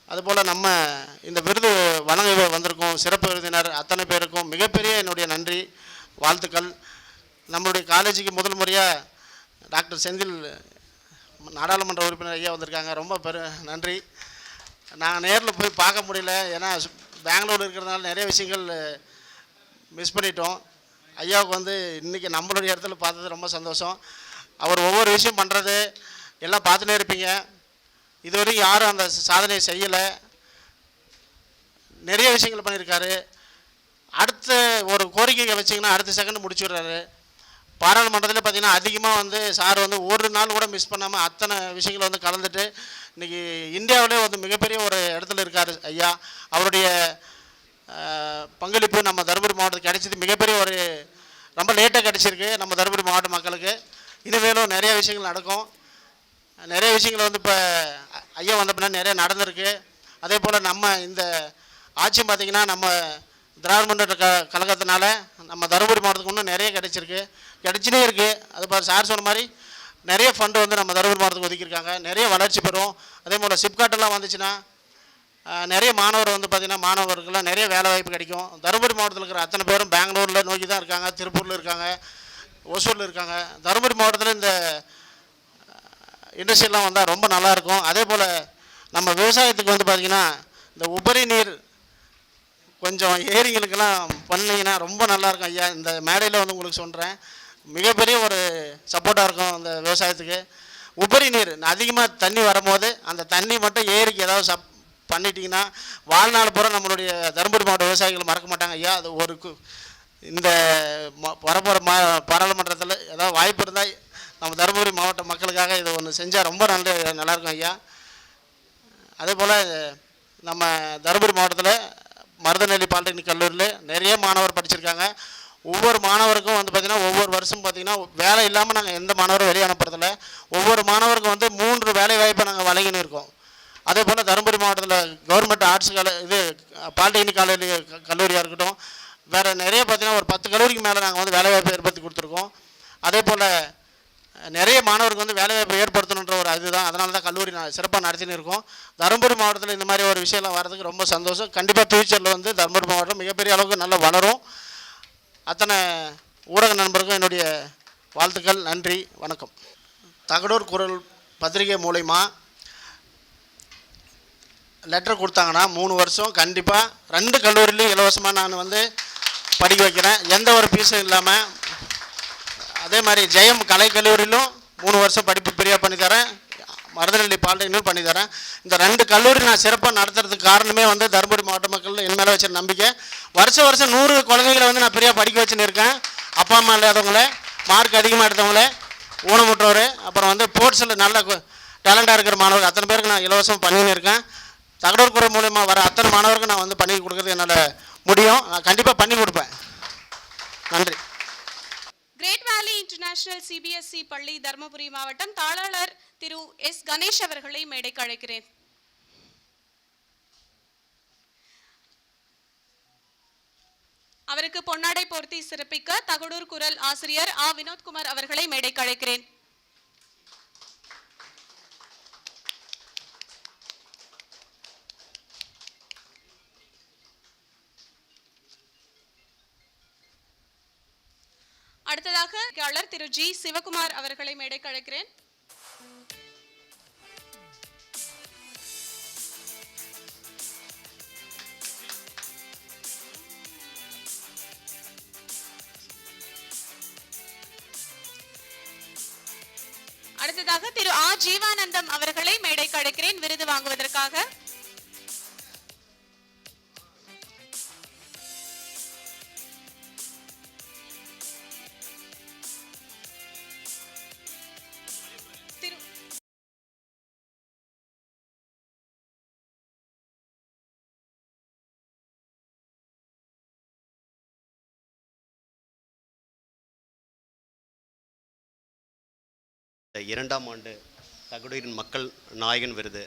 [SPEAKER 5] அதுபோல் நம்ம இந்த விருது வழங்க வந்திருக்கோம் சிறப்பு விருந்தினர் அத்தனை பேருக்கும் மிகப்பெரிய என்னுடைய நன்றி வாழ்த்துக்கள். நம்மளுடைய காலேஜுக்கு முதல் முறையாக டாக்டர் செந்தில் நாடாளுமன்ற உறுப்பினர் ஐயா வந்திருக்காங்க. ரொம்ப நன்றி. நான் நேரில் போய் பார்க்க முடியல, ஏன்னா பெங்களூர் இருக்கிறதுனால நிறைய விஷயங்கள் மிஸ் பண்ணிட்டோம். ஐயாவுக்கு வந்து இன்றைக்கி நம்மளுடைய இடத்துல பார்த்தது ரொம்ப சந்தோஷம். அவர் ஒவ்வொரு விஷயம் பண்ணுறது எல்லாம் பார்த்துட்டே இருப்பீங்க. இதுவரைக்கும் யாரும் அந்த சாதனையை செய்யலை. நிறைய விஷயங்கள் பண்ணியிருக்காரு. அடுத்த ஒரு கோரிக்கையை வச்சிங்கன்னா அடுத்த செகண்ட் முடிச்சுடுறாரு. பாராளுமன்றத்தில் பார்த்திங்கன்னா அதிகமாக வந்து சார் வந்து ஒரு நாள் கூட மிஸ் பண்ணாமல் அத்தனை விஷயங்களை வந்து கலந்துட்டு இன்றைக்கி இந்தியாவிலே வந்து மிகப்பெரிய ஒரு இடத்துல இருக்கார் ஐயா. அவருடைய பங்களிப்பு நம்ம தருமபுரி மாவட்டத்துக்கு கிடைச்சது மிகப்பெரிய ஒரு ரொம்ப லேட்டாக கிடச்சிருக்கு நம்ம தருமபுரி மாவட்ட மக்களுக்கு. இனிமேலும் நிறைய விஷயங்கள் நடக்கும். நிறைய விஷயங்கள் வந்து இப்போ ஐயா வந்த பின்னாடி நிறைய நடந்திருக்கு. அதே போல் நம்ம இந்த ஆட்சி பார்த்திங்கன்னா நம்ம திராவிட முன்னேற்ற கழகத்தினால நம்ம தருமபுரி மாவட்டத்துக்கு இன்னும் நிறைய கிடைச்சினே இருக்குது. அது சார் சொன்ன மாதிரி நிறைய ஃபண்டு வந்து நம்ம தருமபுரி மாவட்டத்துக்கு ஒதுக்கியிருக்காங்க. நிறைய வளர்ச்சி பெறும். அதே போல் சிப்காட்டெல்லாம் வந்துச்சுன்னா நிறைய மாணவர் வந்து பார்த்திங்கன்னா மாணவர்களுக்கெல்லாம் நிறைய வேலை வாய்ப்பு கிடைக்கும். தருமபுரி மாவட்டத்தில் இருக்கிற அத்தனை பேரும் பெங்களூரில் நோக்கி தான் இருக்காங்க, திருப்பூரில் இருக்காங்க, ஒசூரில் இருக்காங்க. தருமபுரி மாவட்டத்தில் இந்த இண்டஸ்ட்ரியெல்லாம் வந்தால் ரொம்ப நல்லாயிருக்கும். அதே போல் நம்ம விவசாயத்துக்கு வந்து பார்த்திங்கன்னா இந்த உபரி நீர் கொஞ்சம் ஏரிங்களுக்கெல்லாம் பண்ணிங்கன்னா ரொம்ப நல்லாயிருக்கும் ஐயா. இந்த மேடையில் வந்து உங்களுக்கு சொல்கிறேன், மிகப்பெரிய ஒரு சப்போர்ட்டாக இருக்கும் அந்த விவசாயத்துக்கு. உபரி நீர் அதிகமாக தண்ணி வரும்போது அந்த தண்ணி மட்டும் ஏரிக்கு ஏதாவது பண்ணிட்டீங்கன்னா வாழ்நாள் பூரா நம்மளுடைய தருமபுரி மாவட்ட விவசாயிகள் மறக்க மாட்டாங்க ஐயா. அது ஒரு இந்த வரப்போகிற பாராளுமன்றத்தில் ஏதாவது வாய்ப்பு இருந்தால் நம்ம தருமபுரி மாவட்ட மக்களுக்காக இதை ஒன்று செஞ்சால் ரொம்ப நல்லாயிருக்கும் ஐயா. அதே போல் நம்ம தருமபுரி மாவட்டத்தில் மருதநெல்லி பாலிடெக்னிக் கல்லூரியில் நிறைய மாணவர் படிச்சிருக்காங்க. ஒவ்வொரு மாணவருக்கும் வந்து பார்த்திங்கன்னா ஒவ்வொரு வருஷம் பார்த்திங்கன்னா வேலை இல்லாமல் நாங்கள் எந்த மாணவரும் வெளியே அனுப்புறதில்ல. ஒவ்வொரு மாணவருக்கும் வந்து 3 வேலை வாய்ப்பை நாங்கள் வழங்கின்னு இருக்கோம். அதே போல் தருமபுரி மாவட்டத்தில் கவர்மெண்ட் ஆர்ட்ஸ் பாலிடெக்னிக் கல்லூரியாக இருக்கட்டும், வேறு நிறைய பார்த்திங்கன்னா ஒரு 10 கல்லூரிக்கு மேலே நாங்கள் வந்து வேலைவாய்ப்பு ஏற்படுத்தி கொடுத்துருக்கோம். அதே போல் நிறைய மாணவருக்கு வந்து வேலைவாய்ப்பு ஏற்படுத்தணுன்ற ஒரு இதுதான். அதனால தான் கல்லூரி சிறப்பாக நடத்தின்னு இருக்கோம். தருமபுரி மாவட்டத்தில் இந்த மாதிரி ஒரு விஷயம்லாம் வர்றதுக்கு ரொம்ப சந்தோஷம். கண்டிப்பாக ஃபியூச்சரில் வந்து தருமபுரி மாவட்டம் மிகப்பெரிய அளவுக்கு நல்லா வளரும். அத்தனை ஊடக நண்பருக்கும் என்னுடைய வாழ்த்துக்கள். நன்றி, வணக்கம். தகடூர் குரல் பத்திரிகை மூலயமா லெட்டர் கொடுத்தாங்கன்னா 3 வருஷம் கண்டிப்பாக 2 கல்லூரிலையும் இலவசமாக நான் வந்து படிக்க வைக்கிறேன், எந்த ஒரு ஃபீஸும் இல்லாமல். அதே மாதிரி ஜெயம் கலைக்கல்லூரியிலும் 3 வருஷம் படிப்பு ஃப்ரீயாக பண்ணித்தரேன், மருதநெல்லி பாலிடெக்னிக் பண்ணித்தரேன். இந்த 2 கல்லூரி நான் சிறப்பாக நடத்துறதுக்கு காரணமே வந்து தருமபுரி மாவட்ட மக்கள் என் மேலே வச்ச நம்பிக்கை. வருஷம் 100 குழந்தைகளை வந்து நான் ஃப்ரீயாக படிக்க வச்சுன்னு இருக்கேன். அப்பா அம்மா இல்லாதவங்கள, மார்க் அதிகமாக எடுத்தவங்கள, ஊனமுற்றவர், அப்புறம் வந்து ஸ்போர்ட்ஸில் நல்ல டேலண்டாக இருக்கிற மாணவர்கள் அத்தனை பேருக்கு நான் இலவசம் பண்ணின்னு இருக்கேன். தகடூர் குரல் மூலயமா வர அத்தனை மாணவருக்கு நான் வந்து பண்ணி கொடுக்குறது என்னால் முடியும். நான் கண்டிப்பாக பண்ணி கொடுப்பேன். நன்றி.
[SPEAKER 1] கிரேட் வேலி இன்டர்நேஷனல் சிபிஎஸ்இ பள்ளி தர்மபுரி மாவட்டம் தாளாளர் திரு எஸ் கணேஷ் அவர்களை மேடைக்கு அழைக்கிறேன். அவருக்கு பொன்னாடை போர்த்தி சிறப்பிக்க தகடூர் குரல் ஆசிரியர் ஆ வினோத்குமார் அவர்களை மேடைக்கு அழைக்கிறேன். அடுத்ததாக திரு ஜி சிவகுமார் அவர்களை மேடைக்கு அழைக்கிறேன். அடுத்ததாக திரு ஆ ஜீவானந்தம் அவர்களை மேடைக்கு அழைக்கிறேன் விருது வாங்குவதற்காக.
[SPEAKER 6] இரண்டாம் ஆண்டு தகடூரின் மக்கள் நாயகன் விருது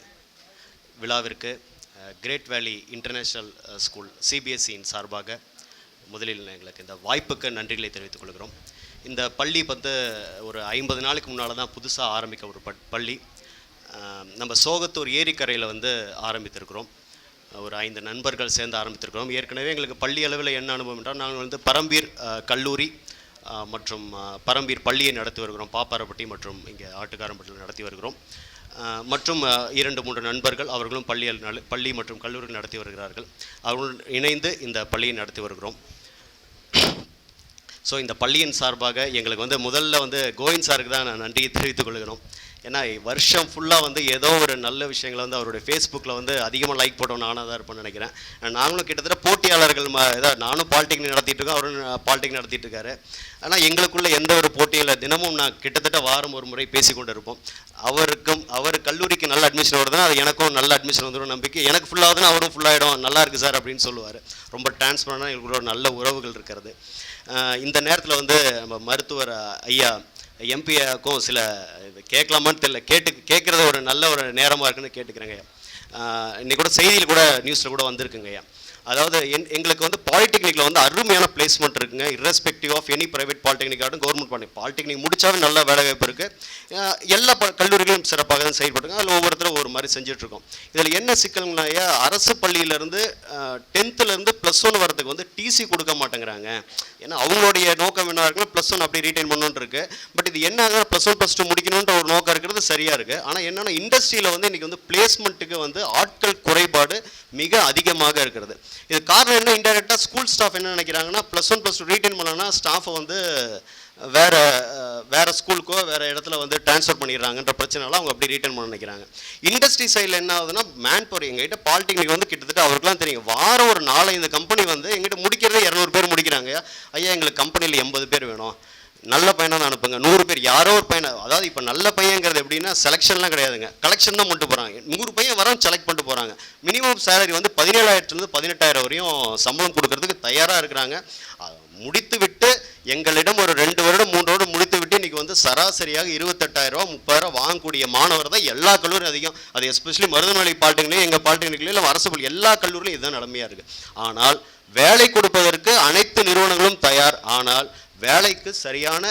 [SPEAKER 6] விழாவிற்கு கிரேட் வேலி இன்டர்நேஷ்னல் ஸ்கூல் சிபிஎஸ்சியின் சார்பாக முதலில் எங்களுக்கு இந்த வாய்ப்புக்கு நன்றிகளை தெரிவித்துக் கொள்கிறோம். இந்த பள்ளி ஒரு 50 நாளுக்கு முன்னால் தான் புதுசாக ஆரம்பிக்க ஒரு பள்ளி. நம்ம சோகத்தூர் ஏரிக்கரையில் ஆரம்பித்திருக்கிறோம். ஒரு 5 நண்பர்கள் சேர்ந்து ஆரம்பித்திருக்கிறோம். ஏற்கனவே எங்களுக்கு பள்ளி அளவில் என்ன அனுபவம் என்றால் நாங்கள் பரம்பீர் கல்லூரி மற்றும் பரம்பீர் பள்ளியை நடத்தி வருகிறோம். பாப்பாரப்பட்டி மற்றும் இங்கே ஆட்டுக்காரம்பட்டியில் நடத்தி வருகிறோம். மற்றும் 2-3 நண்பர்கள் அவர்களும் பள்ளி மற்றும் கல்லூரி நடத்தி வருகிறார்கள். அவர்கள் இணைந்து இந்த பள்ளியை நடத்தி வருகிறோம். ஸோ இந்த பள்ளியின் சார்பாக எங்களுக்கு முதல்ல கோவிந்த் சாருக்கு தான் நான் நன்றியை தெரிவித்துக் கொள்கிறோம். ஏன்னா வருஷம் ஃபுல்லாக ஏதோ ஒரு நல்ல விஷயங்களை அவருடைய ஃபேஸ்புக்கில் அதிகமாக லைக் போட்டோம் நானாக தான் இருப்பேன்னு நினைக்கிறேன். நாங்களும் கிட்டத்தட்ட போட்டியாளர்கள் ஏதாவது நானும் பாலிடெக்னிக் நடத்திட்டு இருக்கோம், அவரும் பாலிடெக்னிக் நடத்திட்டு இருக்காரு. ஆனால் எங்களுக்குள்ள எந்த ஒரு போட்டியும் இல்லை. தினமும் நான் கிட்டத்தட்ட வாரம் ஒரு முறை பேசி கொண்டு இருப்போம். அவர் கல்லூரிக்கு நல்ல அட்மிஷன் வருதுன்னா அது எனக்கும் நல்ல அட்மிஷன் வந்துடும் நம்பிக்கை. எனக்கு ஃபுல்லாகுதுன்னா அவரும் ஃபுல்லாகிடும், நல்லா இருக்குது சார் அப்படின்னு சொல்லுவார். ரொம்ப டிரான்ஸ்பரண்டாக எங்களுக்கு ஒரு நல்ல உறவுகள் இருக்கிறது. இந்த நேரத்தில் நம்ம மருத்துவர் ஐயா எம்பியாக்கும் சில கேட்கலாமான்னு தெரியல, கேட்குறது ஒரு நல்ல ஒரு நேரமாக இருக்குன்னு கேட்டுக்கிறேங்க. இன்றைக்கி கூட செய்தியில் கூட நியூஸில் கூட வந்திருக்குங்க ஐயா. அதாவது எங்களுக்கு பாலிடெக்னிக்கில் அருமையான பிளேஸ்மெண்ட் இருக்குங்க. Irrespective of any private polytechnic ஆகட்டும் கவர்மெண்ட் பாலிடெக்னிக் முடிச்சாவே நல்ல வேலை வாய்ப்பு இருக்குது. எல்லா கல்லூரிகளும் சிறப்பாக தான் செயல்பட்டுருங்க. அதில் ஒவ்வொருத்தரும் ஒரு மாதிரி செஞ்சுட்ருக்கோம். இதில் என்ன சிக்கல்னா ஐயா, அரசு பள்ளியிலேருந்து 10th +1 வரதுக்கு டிசி கொடுக்க மாட்டேங்கிறாங்க. ஏன்னா அவங்களுடைய நோக்கம் என்ன இருக்குன்னா +1 அப்படி ரீட்டைன் பண்ணணுன்னு இருக்குது. பட் இது என்ன ஆகுதுன்னா +1 +2 முடிக்கணுன்ற ஒரு நோக்கம் இருக்கிறது சரியாக இருக்குது. ஆனால் என்னென்னா இண்டஸ்ட்ரியில் இன்றைக்கி பிளேஸ்மெண்ட்டுக்கு ஆட்கள் குறைபாடு மிக அதிகமாக இருக்கிறது. இது காரணம் என்ன, இன்டெரக்டாக ஸ்கூல் ஸ்டாஃப் என்ன நினைக்கிறாங்கன்னா +1 +2 ரீட்டைன் பண்ணலன்னா ஸ்டாஃபை வேறு ஸ்கூலுக்கோ வேறு இடத்துல ட்ரான்ஸ்ஃபர் பண்ணிடுறாங்கன்ற பிரச்சனைலாம் அவங்க அப்படி ரீட்டைன் பண்ண நினைக்கிறாங்க. இண்டஸ்ட்ரி சைடில் என்ன ஆகுதுன்னா மேன் பவர் எங்ககிட்ட பாலிடெக்னிக் கிட்டத்தட்ட அவருக்குலாம் தெரியும், வாரம் ஒரு 4-5 கம்பெனி எங்கிட்ட முடிக்கிறதே 200 பேர் முடிக்கிறாங்க. ஐயா எங்களுக்கு கம்பெனியில் 80 பேர் வேணும், நல்ல பையனாக தான் அனுப்புங்க. 100 பேர் யாரோ ஒரு பையனை, அதாவது இப்போ நல்ல பையங்கிறது எப்படின்னா செலெக்ஷன்லாம் கிடையாதுங்க, கலெக்ஷன் தான் பண்ணிட்டு போகிறாங்க. 100 பையன் வர செலக்ட் பண்ணிட்டு போகிறாங்க. மினிமம் சேலரி 17,000 18,000 வரையும் சம்பளம் கொடுக்கறதுக்கு தயாராக இருக்கிறாங்க. முடித்து விட்டு எங்களிடம் ஒரு 2 வருடம் 3 வருடம் முடித்து விட்டு இன்றைக்கி சராசரியாக 28,000 30,000 வாங்கக்கூடிய மாணவர் தான் எல்லா கல்லூரியும் அதிகம். அது எஸ்பெஷலி மருதமலை பாலிடெக்னிக், எங்கள் பாலிடெக்னிக்லையும் இல்லை அரசு பள்ளி எல்லா கல்லூரியிலும் இதுதான் நிலைமையாக இருக்குது. ஆனால் வேலை கொடுப்பதற்கு அனைத்து நிறுவனங்களும் தயார். ஆனால் வேலைக்கு சரியான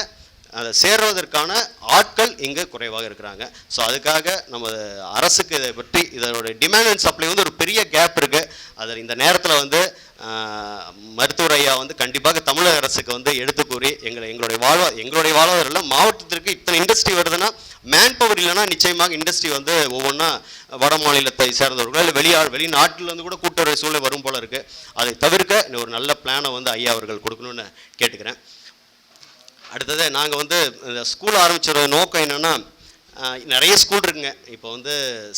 [SPEAKER 6] அதை சேர்வதற்கான ஆட்கள் இங்கே குறைவாக இருக்கிறாங்க. ஸோ அதுக்காக நம்ம அரசுக்கு இதை பற்றி இதோட டிமாண்ட் அண்ட் சப்ளை ஒரு பெரிய கேப் இருக்குது. அதை இந்த நேரத்தில் மருத்துவர் ஐயா கண்டிப்பாக தமிழக அரசுக்கு எடுத்து கூறி எங்களுடைய வாழ்வாதாரம் மாவட்டத்திற்கு இத்தனை இண்டஸ்ட்ரி வருதுன்னா மேன் பவர் இல்லைன்னா நிச்சயமாக இண்டஸ்ட்ரி ஒவ்வொன்றா வட மாநிலத்தை சேர்ந்தவர்கள் இல்லை வெளிநாட்டிலேருந்து கூட கூட்டுறவு சூழ்நிலை வரும் போல இருக்குது. அதை தவிர்க்க ஒரு நல்ல பிளானை ஐயா அவர்கள் கொடுக்கணும்னு கேட்டுக்கிறேன். அடுத்தது நாங்கள் இந்த ஸ்கூல் ஆரம்பிச்ச நோக்கம் என்னென்னா, நிறைய ஸ்கூல் இருக்குங்க. இப்போ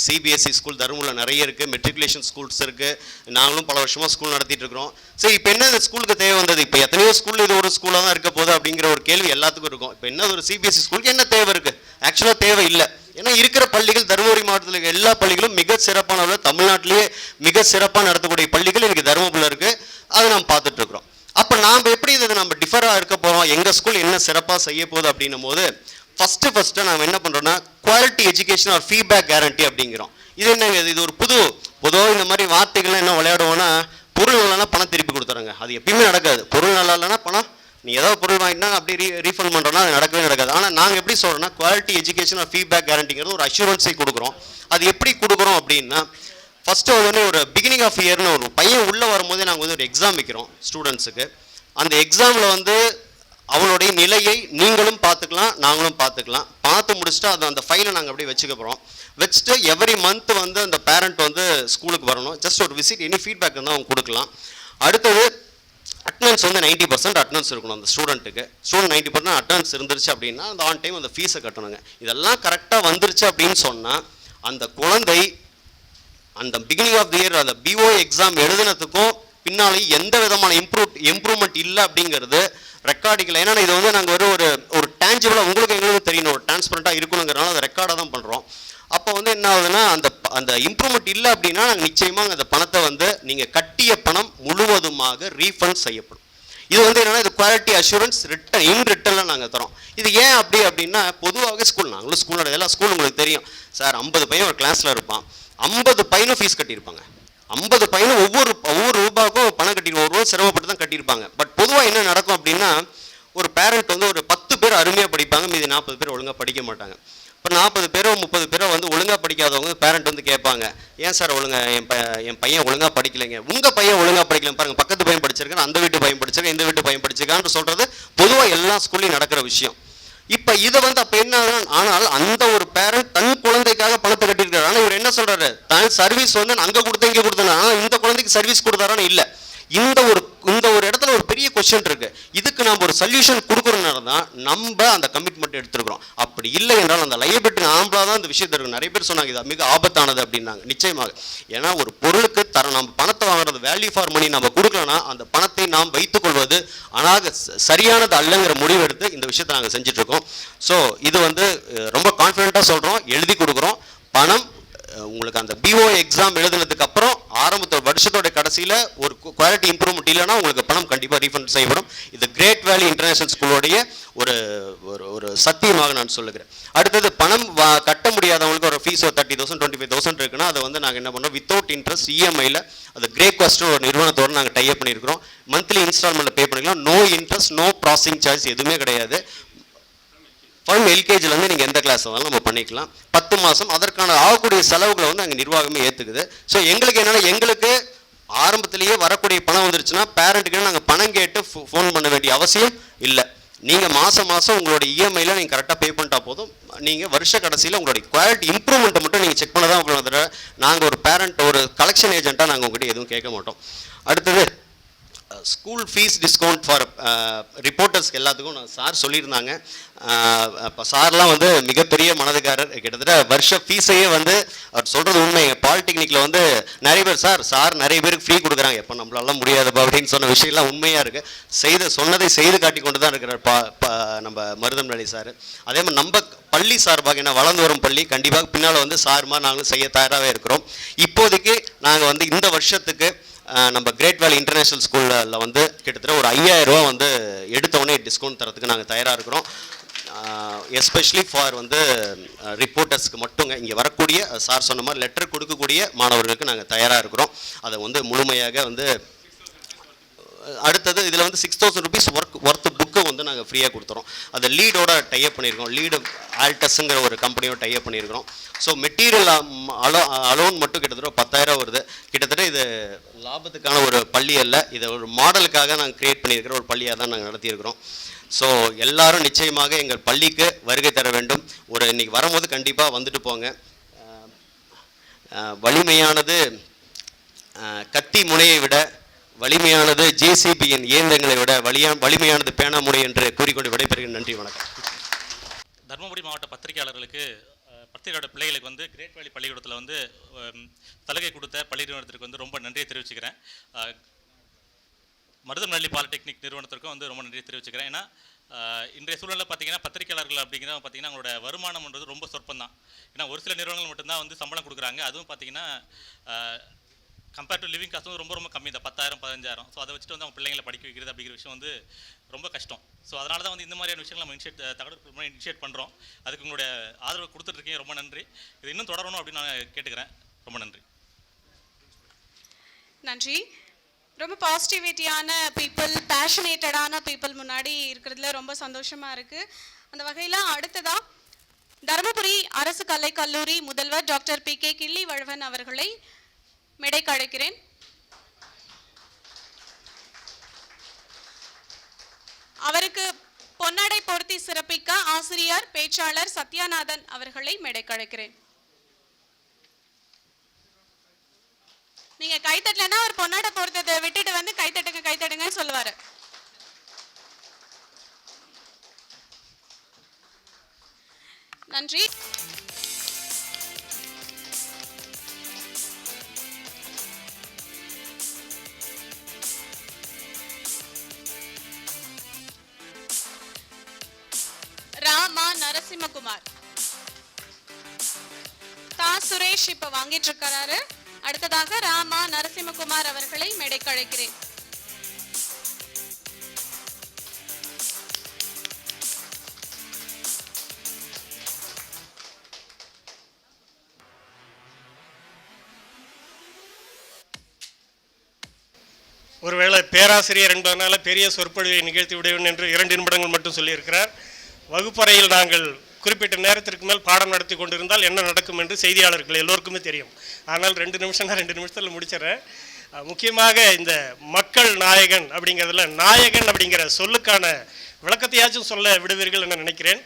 [SPEAKER 6] சிபிஎஸ்சி ஸ்கூல் தருமபுரியில் நிறைய இருக்குது, மெட்ரிகுலேஷன் ஸ்கூல்ஸ் இருக்குது. நாங்களும் பல வருஷமாக ஸ்கூல் நடத்திட்டு இருக்கிறோம். சரி இப்போ என்ன இந்த ஸ்கூலுக்கு தேவை வந்தது, இப்போ எத்தனையோ ஸ்கூல் இது ஒரு ஸ்கூலாக தான் இருக்க போகுது அப்படிங்கிற ஒரு கேள்வி எல்லாத்துக்கும் இருக்கும். இப்போ என்ன ஒரு சிபிஎஸ்சி ஸ்கூலுக்கு என்ன தேவை இருக்குது, ஆக்சுவலாக தேவை இல்லை. ஏன்னா இருக்கிற பள்ளிகள் தருமபுரி மாவட்டத்தில் இருக்க எல்லா பள்ளிகளும் மிக சிறப்பான தமிழ்நாட்டிலேயே மிக சிறப்பாக நடத்தக்கூடிய பள்ளிகள் இன்றைக்கி தருமபுரியில் இருக்குது. அதை நாம் பார்த்துட்ருக்குறோம். அப்போ நாம் எப்படி இதை நம்ம டிஃபராக இருக்க போகிறோம், எங்கள் ஸ்கூல் என்ன சிறப்பாக செய்ய போகுது அப்படின்னும் போது ஃபஸ்ட்டு நாம் என்ன பண்ணுறோன்னா quality education or feedback guarantee அப்படிங்கிறோம். இது என்னங்க, இது ஒரு பொதுவாக இந்த மாதிரி வார்த்தைகள்லாம் என்ன விளையாடுவோன்னா, பொருள் நல்லானா பணம் திருப்பி கொடுத்துறாங்க. அது எப்பயுமே நடக்காது. பொருள் நல்லா இல்லைன்னா பணம், நீ ஏதாவது பொருள் வாங்கினா அப்படி ரீஃபண்ட் பண்ணுறோன்னா அது நடக்கவே நடக்காது. ஆனால் நாங்கள் எப்படி சொல்கிறோன்னா குவாலிட்டி எஜுகேஷன் ஆர் ஃபீட்பேக் கேரண்டிங்கிறது ஒரு அஷூரன்ஸை கொடுக்குறோம். அது எப்படி கொடுக்குறோம் அப்படின்னா, ஃபஸ்ட்டு ஒரு பிகினிங் ஆஃப் இயர்னு ஒரு பையன் உள்ளே வரும்போதே நாங்கள் ஒரு எக்ஸாம் வைக்கிறோம் ஸ்டூடெண்ட்ஸுக்கு. அந்த எக்ஸாமில் அவனுடைய நிலையை நீங்களும் பார்த்துக்கலாம், நாங்களும் பார்த்துக்கலாம். பார்த்து முடிச்சுட்டு அது அந்த ஃபைலை நாங்கள் அப்படியே வச்சுக்க போகிறோம். வச்சுட்டு எவ்ரி மந்த் வந்து அந்த பேரண்ட் வந்து ஸ்கூலுக்கு வரணும். ஜஸ்ட் ஒரு விசிட், எனி ஃபீட்பேக் இருந்தால் அவங்க கொடுக்கலாம். அடுத்தது அட்டனன்ஸ் வந்து 90% அட்டனன்ஸ் இருக்கணும் அந்த ஸ்டூடெண்ட்டுக்கு. ஸ்டூடெண்ட் 90% அட்டனன்ஸ் இருந்துருச்சு அப்படின்னா அந்த ஆன் டைம் அந்த ஃபீஸை கட்டணுங்க. இதெல்லாம் கரெக்டாக வந்துருச்சு அப்படின்னு சொன்னால் அந்த குழந்தை அந்த பிகினிங் ஆஃப் தி இயர் அந்த பிஓ எக்ஸாம் எழுதுனதுக்கும் பின்னாலே எந்த விதமான இம்ப்ரூவ்மெண்ட் இல்லை அப்படிங்கிறது ரெக்கார்டிக்கல. ஏன்னா இது வந்து நாங்கள் ஒரு டேஞ்சிபிளாக உங்களுக்கு எங்களுக்கு தெரியணும், ஒரு டிரான்ஸ்பரண்ட்டாக இருக்கணுங்கிறனால அதை ரெக்கார்டாக தான் பண்ணுறோம். அப்போ வந்து என்ன ஆகுதுன்னா அந்த இம்ப்ரூவ்மெண்ட் இல்லை அப்படின்னா நாங்கள் நிச்சயமாக அந்த பணத்தை வந்து நீங்கள் கட்டிய பணம் முழுவதுமாக ரீஃபண்ட் செய்யப்படும். இது வந்து என்னன்னா இது குவாலிட்டி அஷூரன்ஸ் ரிட்டர்னில் நாங்கள் தரோம். இது ஏன் அப்படின்னா பொதுவாக நாங்களும் ஸ்கூல் எல்லா ஸ்கூல் உங்களுக்கு தெரியும் சார், 50 பையன் ஒரு கிளாஸில் இருப்பான், 50 பையனும் ஃபீஸ் கட்டியிருப்பாங்க. 50 பையனும் ஒவ்வொரு ரூபாய்க்கும் பணம் கட்டிடுவோம், ஒரு ரூபா சிரமப்பட்டு தான் கட்டியிருப்பாங்க. பட் பொதுவாக என்ன நடக்கும் அப்படின்னா ஒரு பேரண்ட் வந்து ஒரு 10 பேர் அருமையாக படிப்பாங்க, மீதி 40 பேர் ஒழுங்காக படிக்க மாட்டாங்க. இப்போ 40 பேரோ 30 பேரோ வந்து ஒழுங்காக படிக்காதவங்க பேரண்ட் வந்து கேட்பாங்க, ஏன் சார் என் பையன் ஒழுங்காக படிக்கலைங்க. உங்கள் பையன் ஒழுங்காக படிக்கலன்னு பாருங்கள், பக்கத்து பையன் படிச்சிருக்கேன், அந்த வீட்டு பையன் படிச்சிருக்கேன், இந்த வீட்டு பையன் படிச்சிருக்கான்னு சொல்கிறது பொதுவாக எல்லா ஸ்கூல்லையும் நடக்கிற விஷயம். இப்போ இதை வந்து அப்போ என்ன ஆகுதுன்னா, ஆனால் அந்த ஒரு பேரண்ட் தன் குழந்தைக்காக பணத்தை கட்டியிருக்காரு. ஆனால் இவர் என்ன சொல்கிறாரு, தான் சர்வீஸ் வந்து அங்கே கொடுத்தேன் இங்கே கொடுத்தேன், ஆனால் இந்த குழந்தைக்கு சர்வீஸ் கொடுத்தாரான்னு இல்லை. இந்த ஒரு இடத்துல ஒரு பெரிய கொஸ்டின் இருக்கு. இதுக்கு நம்ம ஒரு சொல்யூஷன் கொடுக்குறதுனால தான் நம்ம அந்த கமிட்மெண்ட் எடுத்துருக்கிறோம். அப்படி இல்லை என்றால் அந்த லையபிலிட்டி நாமளா தான் இந்த விஷயத்தை இருக்கு. நிறைய பேர் சொன்னாங்க இது மிக ஆபத்தானது அப்படின்னாங்க. நிச்சயமாக, ஏன்னா ஒரு பொருளுக்கு நம்ம பணத்தை வாங்குறது வேல்யூ ஃபார் மணி நம்ம கொடுக்கலன்னா அந்த பணத்தை நாம் வைத்துக் கொள்வது சரியானது அல்லங்கிற முடிவு எடுத்து இந்த விஷயத்தை நாங்கள் செஞ்சுட்டு இருக்கோம். ஸோ இது வந்து ரொம்ப கான்ஃபிடென்ட்டாக சொல்கிறோம், எழுதி கொடுக்குறோம். பணம் உங்களுக்கு அந்த பிஓ எக்ஸாம் எழுதுனதுக்கு அப்புறம் வருஷத்தோட கடைசியில் ஒரு குவாலிட்டி இம்ப்ரூவ்மெண்ட் இல்லைன்னா உங்களுக்கு பணம் கண்டிப்பாக ரீஃபண்ட் செய்யப்படும். இது கிரேட் வேலி இன்டர்நேஷனல் ஸ்கூலோடைய ஒரு சத்தியமாக நான் சொல்லுகிறேன். அடுத்தது பணம் கட்ட முடியாதவங்களுக்கு ஒரு ஃபீஸ் 30,000 25,000 இருக்குன்னா அதை வந்து நாங்கள் என்ன பண்ணோம், வித்தவுட் இன்ட்ரெஸ்ட் இஎம்ஐயில் அது கிரேட் குவஸ்ட் ஒரு நிறுவனத்தோடு நாங்கள் டைப் பண்ணியிருக்கிறோம். மந்த்லி இன்ஸ்டால்மெண்ட்டில் பே பண்ணிக்கலாம். No interest, no processing charge எதுவுமே கிடையாது. ஃப்ரம் எல்கேஜிலேருந்து நீங்கள் எந்த கிளாஸ் வந்தாலும் நம்ம பண்ணிக்கலாம். 10 மாதம் அதற்கான ஆகக்கூடிய செலவுகளை வந்து அங்கே நிர்வாகமே ஏற்றுக்குது. ஸோ எங்களுக்கு என்னென்னா, எங்களுக்கு ஆரம்பத்திலேயே வரக்கூடிய பணம் வந்துருச்சுன்னா பேரண்ட்டுக்கு நாங்கள் பணம் கேட்டு ஃபோன் பண்ண வேண்டிய அவசியம் இல்லை. நீங்கள் மாதம் உங்களோட இஎம்ஐயில் நீங்கள் கரெக்டாக பே பண்ணிட்டா போதும். நீங்கள் வருஷ கடைசியில் உங்களுடைய குவாலிட்டி இம்ப்ரூவ்மெண்ட்டை மட்டும் நீங்கள் செக் பண்ண தான் பண்ணுறத. நாங்கள் ஒரு பேரண்ட் ஒரு கலெக்ஷன் ஏஜென்ட்டாக நாங்கள் உங்கள்கிட்ட எதுவும் கேட்க மாட்டோம். அடுத்தது ஸ்கூல் ஃபீஸ் டிஸ்கவுண்ட் ஃபார் ரிப்போர்ட்டர்ஸ்க்கு எல்லாத்துக்கும் நான் சார் சொல்லியிருந்தாங்க. இப்போ சார்லாம் வந்து மிகப்பெரிய மனதுக்காரர். கிட்டத்தட்ட வருஷ ஃபீஸையே வந்து அவர் சொல்கிறது உண்மை. பாலிடெக்னிக்கில் வந்து நிறைய பேர் சார் நிறைய பேருக்கு ஃப்ரீ கொடுக்குறாங்க, எப்போ நம்மளால முடியாதுப்பா அப்படின்னு சொன்ன விஷயம்லாம் உண்மையாக இருக்குது. சொன்னதை செய்து காட்டி கொண்டு தான் இருக்கிறார் நம்ம மருதமலை சார். அதே மாதிரி நம்ம பள்ளி சார்பாக என்ன வளர்ந்து வரும் பள்ளி கண்டிப்பாக பின்னால் வந்து சார்மா நாங்களும் செய்ய தயாராகவே இருக்கிறோம். இப்போதைக்கு நாங்கள் வந்து இந்த வருஷத்துக்கு நம்ம கிரேட் வேலி இன்டர்நேஷ்னல் ஸ்கூலில் வந்து கிட்டத்தட்ட ஒரு 5,000 ரூபா வந்து எடுத்தவொடனே டிஸ்கவுண்ட் தரத்துக்கு நாங்கள் தயாராக இருக்கிறோம். எஸ்பெஷலி ஃபார் வந்து ரிப்போர்ட்டர்ஸ்க்கு மட்டுங்க. இங்கே வரக்கூடிய சார் சொன்ன மாதிரி லெட்டர் கொடுக்கக்கூடிய மாணவர்களுக்கு நாங்கள் தயாராக இருக்கிறோம். அதை வந்து முழுமையாக வந்து அடுத்தது இதில் வந்து 6,000 rupees ஒர்த்து புக்கு வந்து நாங்கள் ஃப்ரீயாக கொடுத்துறோம். அதை லீடோட டைப் பண்ணியிருக்கோம். லீடு ஆல்டஸ்ங்கிற ஒரு கம்பெனியோட டைப் பண்ணியிருக்கிறோம். ஸோ மெட்டீரியல் அலோன் மட்டும் கிட்டத்தட்ட 10,000 வருது. கிட்டத்தட்ட இது லாபத்துக்கான ஒரு பள்ளி அல்ல, இதை ஒரு மாடலுக்காக நாங்கள் க்ரியேட் பண்ணியிருக்கிற ஒரு பள்ளியாக தான் நாங்கள் நடத்தியிருக்கிறோம். ஸோ எல்லாரும் நிச்சயமாக எங்கள் பள்ளிக்கு வருகை தர வேண்டும். இன்றைக்கி வரும்போது கண்டிப்பாக வந்துட்டு போங்க. வலிமையானது கத்தி முனையை விட, வலிமையானது ஜேசிபியின் இயந்திரங்களை விட வலிமையானது பேனாமுனை என்று கூறிக்கொண்டு விடைபெறுகிறேன். நன்றி, வணக்கம்.
[SPEAKER 3] தருமபுரி மாவட்ட பத்திரிகையாளர்களுக்கு பத்திரிகையோட பிள்ளைகளுக்கு வந்து கிரேட் வேலி பள்ளிக்கூடத்தில் வந்து சலுகை கொடுத்த பள்ளி நிறுவனத்திற்கு வந்து ரொம்ப நன்றியை தெரிவிச்சுக்கிறேன். மருதமலை பாலிடெக்னிக் நிறுவனத்திற்கும் வந்து ரொம்ப நன்றியை தெரிவிச்சுக்கிறேன். ஏன்னா இன்றைய சூழலில் பார்த்தீங்கன்னா பத்திரிகையாளர்கள் அப்படிங்கிறத பார்த்தீங்கன்னா அவங்களோட வருமானம்ன்றது ரொம்ப சொற்பம் தான். ஏன்னா ஒரு சில நிறுவனங்கள் மட்டும்தான் வந்து சம்பளம் கொடுக்குறாங்க. அதுவும் பார்த்தீங்கன்னா கம்பேர் டு லிவிங் காஸ்ட் வந்து ரொம்ப கம்மி தான், 10,000 15,000. ஸோ அதை வச்சுட்டு வந்து அவங்க பிள்ளைங்களை படிக்க வைக்கிறது அப்படிங்கிற விஷயம் வந்து ரொம்ப கஷ்டம். ஸோ அதனால தான் வந்து இந்த மாதிரியான விஷயங்கள் நம்ம இனிஷியேட் பண்ணுறோம். அதுக்கு உங்களுடைய ஆதரவு கொடுத்துட்ருக்கீங்க, ரொம்ப நன்றி. இது இன்னும் தொடரணும் அப்படின்னு நான் கேட்டுக்கிறேன். ரொம்ப நன்றி.
[SPEAKER 1] நன்றி. ரொம்ப பாசிட்டிவிட்டியான பீப்புள், பேஷனேட்டடான பீப்புள் முன்னாடி இருக்கிறதுல ரொம்ப சந்தோஷமாக இருக்குது. அந்த வகையில் அடுத்ததாக தருமபுரி அரசு கலைக்கல்லூரி முதல்வர் டாக்டர் PK கிள்ளிவழுவன் அவர்களை மேடைக்கு அழைக்கிறேன். அவருக்கு பொன்னாடை போர்த்தி சிறப்பிக்க ஆசிரியர் பேச்சாளர் சத்யாநாதன் அவர்களை மேடைக்கழைக்கிறேன். நீங்க கைத்தட்டலன்னா அவர் பொன்னாடை போர்த்ததை விட்டுட்டு வந்து கைத்தட்டுங்கன்னு சொல்லுவாரு. நன்றி. ராமா நரசிம்மகுமார், தா சுரேஷ் இப்ப வாங்கிட்டு இருக்காரு. அடுத்ததாக ராமா நரசிம்மகுமார் அவர்களை மேடைக்கு அழைக்கிறேன்.
[SPEAKER 7] ஒருவேளை பேராசிரியர் என்பதனால பெரிய சொற்பொழிவை நிகழ்த்தி விடுவேன் என்று 2 நிமிடங்கள் மட்டும் சொல்லியிருக்கிறார். வகுப்பறையில் நாங்கள் குறிப்பிட்ட நேரத்திற்கு மேல் பாடம் நடத்தி கொண்டிருந்தால் என்ன நடக்கும் என்று செய்தியாளர்கள் எல்லோருக்குமே தெரியும். ஆனால் 2 நிமிஷம்னா 2 நிமிஷத்தில் முடிச்சிடறேன். முக்கியமாக இந்த மக்கள் நாயகன் அப்படிங்கிறதுல நாயகன் அப்படிங்கிற சொல்லுக்கான விளக்கத்தையாச்சும் சொல்ல விடுவீர்கள் என நினைக்கிறேன்.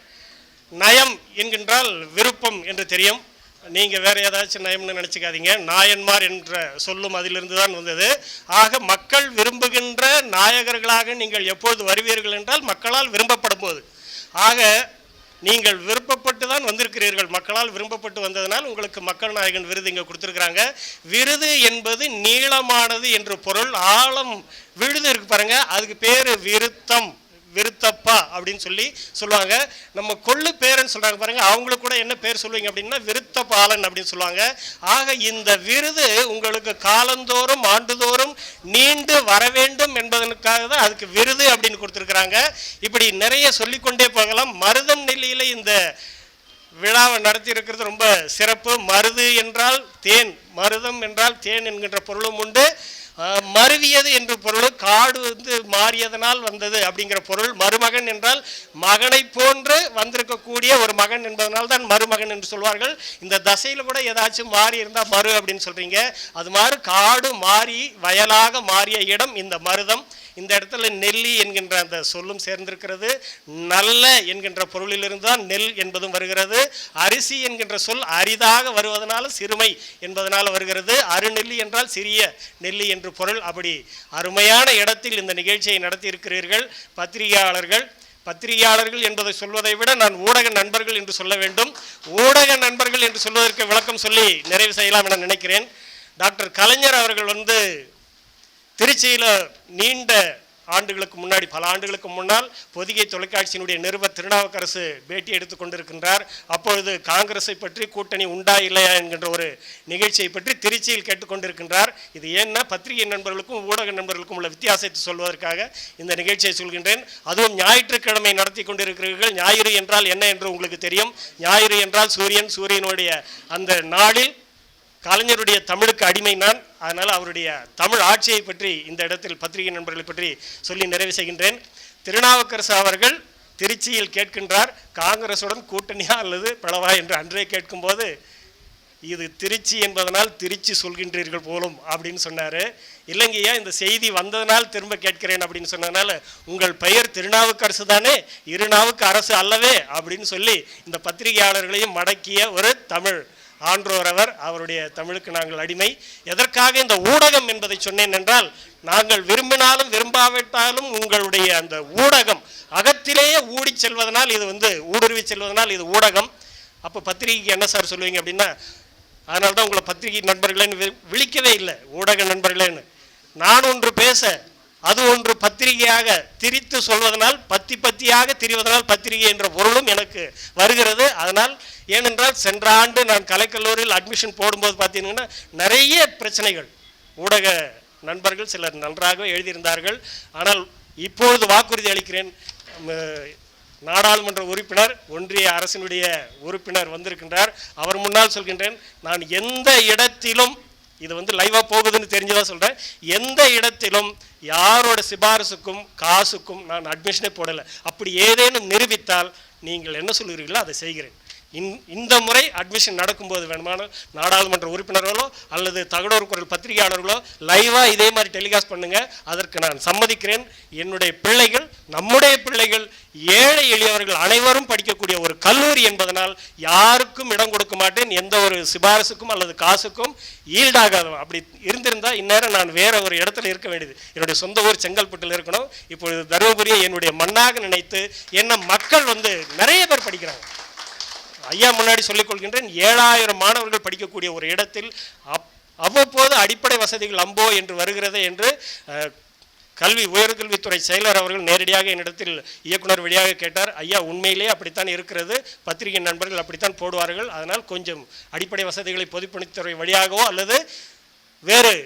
[SPEAKER 7] நயம் என்கின்றால் விருப்பம் என்று தெரியும். நீங்கள் வேறு ஏதாச்சும் நயம்னு நினச்சிக்காதீங்க. நாயன்மார் என்ற சொல்லும் அதிலிருந்து தான் வந்தது. ஆக மக்கள் விரும்புகின்ற நாயகர்களாக நீங்கள் எப்பொழுது வருவீர்கள் என்றால் மக்களால் விரும்பப்படும் போது. ஆக நீங்கள் விருப்பப்பட்டு தான் வந்திருக்கிறீர்கள். மக்களால் விரும்பப்பட்டு வந்ததனால் உங்களுக்கு மக்கள் நாயகன் விருது இங்கே கொடுத்துருக்குறாங்க. விருது என்பது நீளமானது என்று பொருள். ஆழம் விழுது இருக்கு பாருங்க, அதுக்கு பேர் விருத்தம், விருத்தப்பா அப்படின்னு சொல்லுவாங்க. நம்ம கொள்ளு பேரன்னு சொல்றாங்க பாருங்க, அவங்களுக்கு கூட என்ன பேர் சொல்லுவீங்க அப்படின்னா விருத்தபாலன் அப்படின்னு சொல்லுவாங்க. ஆக இந்த விருது உங்களுக்கு காலந்தோறும் ஆண்டுதோறும் நீண்டு வர வேண்டும் என்பதற்காக தான் அதுக்கு விருது அப்படின்னு கொடுத்துருக்குறாங்க. இப்படி நிறைய சொல்லிக்கொண்டே போகலாம். மருதம் நெல்லியில இந்த விழாவை நடத்தி இருக்கிறது ரொம்ப சிறப்பு. மருது என்றால் தேன், மருதம் என்றால் தேன் என்கின்ற பொருளும் உண்டு. மருவியது என்று பொருள், காடு மாறியதனால் வந்தது அப்படிங்கிற பொருள். மருமகன் என்றால் மகனை போன்று வந்திருக்கக்கூடிய ஒரு மகன் என்பதனால் தான் மருமகன் என்று சொல்வார்கள். இந்த தசையில் கூட ஏதாச்சும் மாறி இருந்தால் மரு அப்படின்னு சொல்றீங்க. அது மாதிரி காடு மாறி வயலாக மாறிய இடம் இந்த மருதம். இந்த இடத்துல நெல்லி என்கின்ற அந்த சொல்லும் சேர்ந்திருக்கிறது. நல்ல என்கின்ற பொருளிலிருந்து தான் நெல் என்பதும் வருகிறது. அரிசி என்கின்ற சொல் அரிதாக வருவதனால சிறுமை என்பதனால வருகிறது. அருநெல்லி என்றால் சிறிய நெல்லி என்று பொருள். அப்படி அருமையான இடத்தில் இந்த நிகழ்ச்சியை நடத்தி இருக்கிறீர்கள் பத்திரிகையாளர்கள் என்பதை சொல்வதை விட நான் ஊடக நண்பர்கள் என்று சொல்ல வேண்டும். ஊடக நண்பர்கள் என்று சொல்வதற்கு விளக்கம் சொல்லி நிறைவு செய்யலாம் என நினைக்கிறேன். டாக்டர் கலைஞர் அவர்கள் திருச்சியில் நீண்ட ஆண்டுகளுக்கு முன்னாடி, பல ஆண்டுகளுக்கு முன்னால் பொதிகை தொலைக்காட்சியினுடைய நிருபர் திருநாவுக்கரசு பேட்டி எடுத்துக் கொண்டிருக்கின்றார். அப்பொழுது காங்கிரஸை பற்றி கூட்டணி உண்டா இல்லையா என்கின்ற ஒரு நிகழ்ச்சியை பற்றி திருச்சியில் கேட்டுக்கொண்டிருக்கின்றார். இது ஏன்னா பத்திரிகை நண்பர்களுக்கும் ஊடக நண்பர்களுக்கும் உள்ள வித்தியாசத்தை சொல்வதற்காக இந்த நிகழ்ச்சியை சொல்கின்றேன். அதுவும் ஞாயிற்றுக்கிழமை நடத்தி கொண்டிருக்கிறீர்கள். ஞாயிறு என்றால் என்ன என்று உங்களுக்கு தெரியும். ஞாயிறு என்றால் சூரியன், சூரியனுடைய அந்த நாளில் கலைஞருடைய தமிழுக்கு அடிமை நான். அதனால் அவருடைய தமிழ் ஆட்சியை பற்றி இந்த இடத்தில் பத்திரிகை நண்பர்களை பற்றி சொல்லி நிறைவு செய்கின்றேன். திருநாவுக்கரசு அவர்கள் திருச்சியில் கேட்கின்றார், காங்கிரசுடன் கூட்டணியா அல்லது பிளவா என்று அன்றே கேட்கும்போது இது திருச்சி என்பதனால் திருச்சி சொல்கின்றீர்கள் போலும் அப்படின்னு சொன்னார். இல்லைங்கய்யா, இந்த செய்தி வந்ததனால் திரும்ப கேட்கிறேன் அப்படின்னு சொன்னதுனால உங்கள் பெயர் திருநாவுக்கரசு தானே, இருநாவுக்கு அரசு அல்லவே அப்படின்னு சொல்லி இந்த பத்திரிகையாளர்களையும் மடக்கிய ஒரு தமிழ் ஆன்றோர் அவர். அவருடைய தமிழுக்கு நாங்கள் அடிமை. எதற்காக இந்த ஊடகம் என்பதை சொன்னேன் என்றால், நாங்கள் விரும்பினாலும் விரும்பாவிட்டாலும் உங்களுடைய அந்த ஊடகம் அகத்திலேயே ஊடி செல்வதனால் இது ஊடுருவி செல்வதனால் இது ஊடகம். அப்போ பத்திரிகைக்கு என்ன சார் சொல்லுவீங்க அப்படின்னா, அதனால தான் உங்களை பத்திரிகை நண்பர்களேன்னு விழிக்கவே இல்லை, ஊடக நண்பர்களேன்னு. நான் ஒன்று பேச அது ஒன்று பத்திரிகையாக திரித்து சொல்வதனால், பத்தியாக திரிவதனால் பத்திரிகை என்ற பொருளும் எனக்கு வருகிறது. அதனால் ஏனென்றால் சென்ற ஆண்டு நான் கலைக்கல்லூரியில் அட்மிஷன் போடும்போது பார்த்தீங்கன்னா நிறைய பிரச்சனைகள் ஊடக நண்பர்கள் சிலர் நன்றாக எழுதியிருந்தார்கள். ஆனால் இப்பொழுது வாக்குறுதி அளிக்கிறேன், நாடாளுமன்ற உறுப்பினர், ஒன்றிய அரசினுடைய உறுப்பினர் வந்திருக்கின்றார், அவர் முன்னால் சொல்கின்றேன், நான் எந்த இடத்திலும் இது லைவாக போகுதுன்னு தெரிஞ்சுதான் சொல்கிறேன், எந்த இடத்திலும் யாரோட சிபாரிசுக்கும் காசுக்கும் நான் அட்மிஷனே போடலை. அப்படி ஏதேனும் நிரூபித்தால் நீங்கள் என்ன சொல்கிறீர்களோ அதை செய்கிறேன். இந்த முறை அட்மிஷன் நடக்கும்போது வேணுமானால் நாடாளுமன்ற உறுப்பினர்களோ அல்லது தகடூர் குரல் பத்திரிகையாளர்களோ லைவாக இதே மாதிரி டெலிகாஸ்ட் பண்ணுங்கள், அதற்கு நான் சம்மதிக்கிறேன். என்னுடைய பிள்ளைகள் நம்முடைய பிள்ளைகள் ஏழை எளியவர்கள் அனைவரும் படிக்கக்கூடிய ஒரு கல்லூரி என்பதனால் யாருக்கும் இடம் கொடுக்க மாட்டேன், எந்த ஒரு சிபாரிசுக்கும் அல்லது காசுக்கும் ஈல்டாகாது. அப்படி இருந்திருந்தால் இந்நேரம் நான் வேற ஒரு இடத்துல இருக்க வேண்டியது. என்னுடைய சொந்த ஊர் செங்கல்பட்டில் இருக்கணும். இப்பொழுது தருமபுரியை என்னுடைய மண்ணாக நினைத்து என்ன மக்கள் நிறைய பேர் படிக்கிறாங்க. ஐயா முன்னாடி சொல்லிக் கொள்கின்றேன், 7000 மாணவர்கள் படிக்கக்கூடிய ஒரு இடத்தில் அவ்வப்போது அடிப்படை வசதிகள் அம்போ என்று வருகிறதே என்று உயர்கல்வித்துறை செயலர் அவர்கள் நேரடியாக என்னிடத்தில் இயக்குனர் வழியாக கேட்டார். ஐயா உண்மையிலே அப்படித்தான் இருக்கிறது, பத்திரிகை நண்பர்கள் அப்படித்தான் போடுவார்கள், அதனால் கொஞ்சம் அடிப்படை வசதிகளை பொதுப்பணித்துறை வழியாகவோ அல்லது வேறு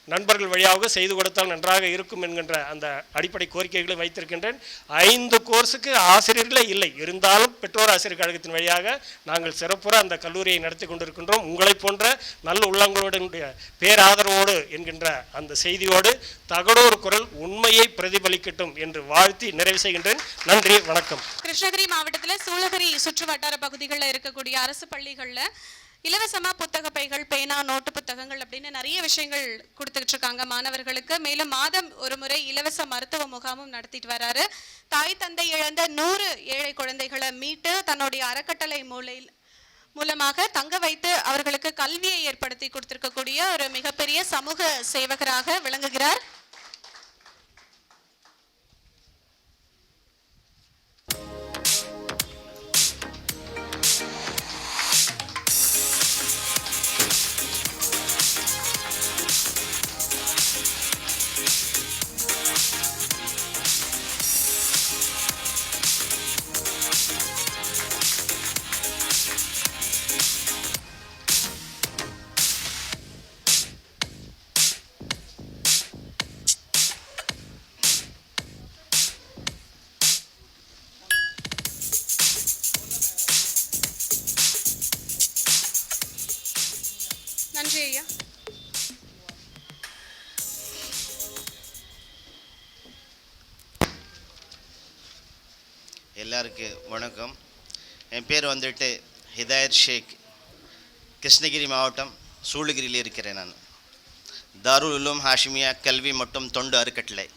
[SPEAKER 7] நண்பர்கள் வழியாக செய்து கொடுத்தால் நன்றாக இருக்கும் என்கின்ற அந்த அடிப்படை கோரிக்கைகளை வைத்திருக்கின்றேன். 5 கோர்ஸுக்கு ஆசிரியர்களே இல்லை, இருந்தாலும் பெற்றோர் ஆசிரியர் கழகத்தின் வழியாக நாங்கள் சிறப்புற அந்த கல்லூரியை நடத்தி கொண்டிருக்கின்றோம். உங்களை போன்ற நல்ல உள்ளங்களுடைய பேராதரவோடு என்கின்ற அந்த செய்தியோடு தகடூர் குரல் உண்மையை பிரதிபலிக்கட்டும் என்று வாழ்த்தி நிறைவு செய்கின்றேன். நன்றி, வணக்கம்.
[SPEAKER 1] கிருஷ்ணகிரி மாவட்டத்தில் சூளகிரி சுற்று வட்டார பகுதிகளில் இருக்கக்கூடிய அரசு பள்ளிகளில் இலவசமா புத்தக பைகள், பேனா, நோட்டு புத்தகங்கள் அப்படின்னு நிறைய விஷயங்கள் கொடுத்துட்டு இருக்காங்க மாணவர்களுக்கு. மேலும் மாதம் ஒரு முறை இலவச மருத்துவ முகாமும் நடத்திட்டு வராரு. தாய் தந்தை இழந்த 100 ஏழை குழந்தைகளை மீட்டு தன்னுடைய அறக்கட்டளை மூலமாக தங்க வைத்து அவர்களுக்கு கல்வியை ஏற்படுத்தி கொடுத்திருக்கக்கூடிய ஒரு மிகப்பெரிய சமூக சேவகராக விளங்குகிறார். நன்றி ஐயா.
[SPEAKER 8] எல்லாருக்கும் வணக்கம். என் பேர் வந்துட்டு ஹிதாயத் ஷேக். கிருஷ்ணகிரி மாவட்டம் சூளகிரியில் இருக்கிறேன். நான் தாருல் உலூம் ஹாஷிமியா கல்வி மற்றும் தொண்டு அறக்கட்டளை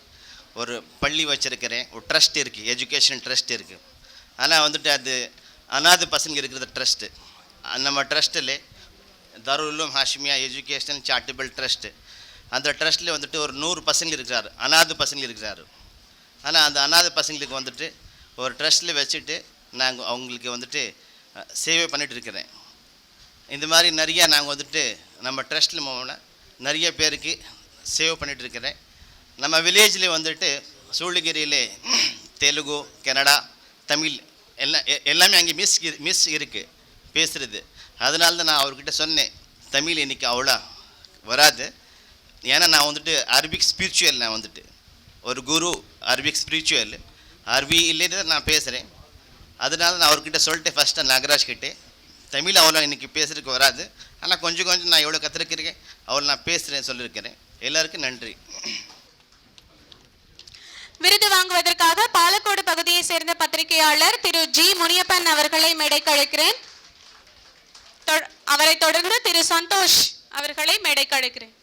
[SPEAKER 8] ஒரு பள்ளி வச்சுருக்கிறேன். ஒரு ட்ரஸ்ட் இருக்குது, எஜுகேஷன் ட்ரஸ்ட் இருக்குது. ஆனால் வந்துட்டு அது அனாதை பசங்க இருக்கிற ட்ரஸ்ட்டு. நம்ம ட்ரஸ்ட்டில் தாருல் Uloom Hashimiya education charitable trust, அந்த ட்ரஸ்ட்டில் வந்துட்டு ஒரு 100 பசங்க இருக்கிறாரு, அனாதை பசங்க இருக்கிறாரு. ஆனால் அந்த அனாதை பசங்களுக்கு வந்துட்டு ஒரு ட்ரஸ்ட்டில் வச்சுட்டு நாங்கள் அவங்களுக்கு வந்துட்டு சேவை பண்ணிகிட்டு இருக்கிறேன். இந்த மாதிரி நிறையா நாங்கள் வந்துட்டு நம்ம ட்ரஸ்ட்டில் போனால் நிறைய பேருக்கு சேவை பண்ணிகிட்டு இருக்கிறேன். நம்ம வில்லேஜில் வந்துட்டு சூளகிரியில் தெலுங்கு, கன்னடா, தமிழ் எல்லாமே அங்கே மிஸ் இருக்குது பேசுகிறது. அதனால தான் நான் அவர்கிட்ட சொன்னேன், தமிழ் இன்றைக்கி அவ்வளோ வராது, ஏன்னா நான் வந்துட்டு அரபிக் ஸ்பிரிச்சுவல், நான் வந்துட்டு ஒரு குரு அரபிக் ஸ்பிரிச்சுவல் அரபியிலே நான் பேசுகிறேன். அதனால நான் அவர்கிட்ட சொல்லிட்டு ஃபஸ்ட்டு நாகராஜ் கிட்டே தமிழ் அவ்வளோ இன்றைக்கி பேசுறதுக்கு வராது, ஆனால் கொஞ்சம் நான் எவ்வளோ கற்றுருக்கிறேன் அவ்வளோ நான் பேசுகிறேன் சொல்லியிருக்கிறேன். எல்லாருக்கும் நன்றி.
[SPEAKER 1] விருது வாங்குவதற்காக பாலக்கோடு பகுதியை சேர்ந்த பத்திரிகையாளர் திரு ஜி முனியப்பன் அவர்களை மேடைக்கு அழைக்கிறேன். அவரை தொடர்ந்து திரு சந்தோஷ் அவர்களை மேடைக்கு அழைக்கிறேன்.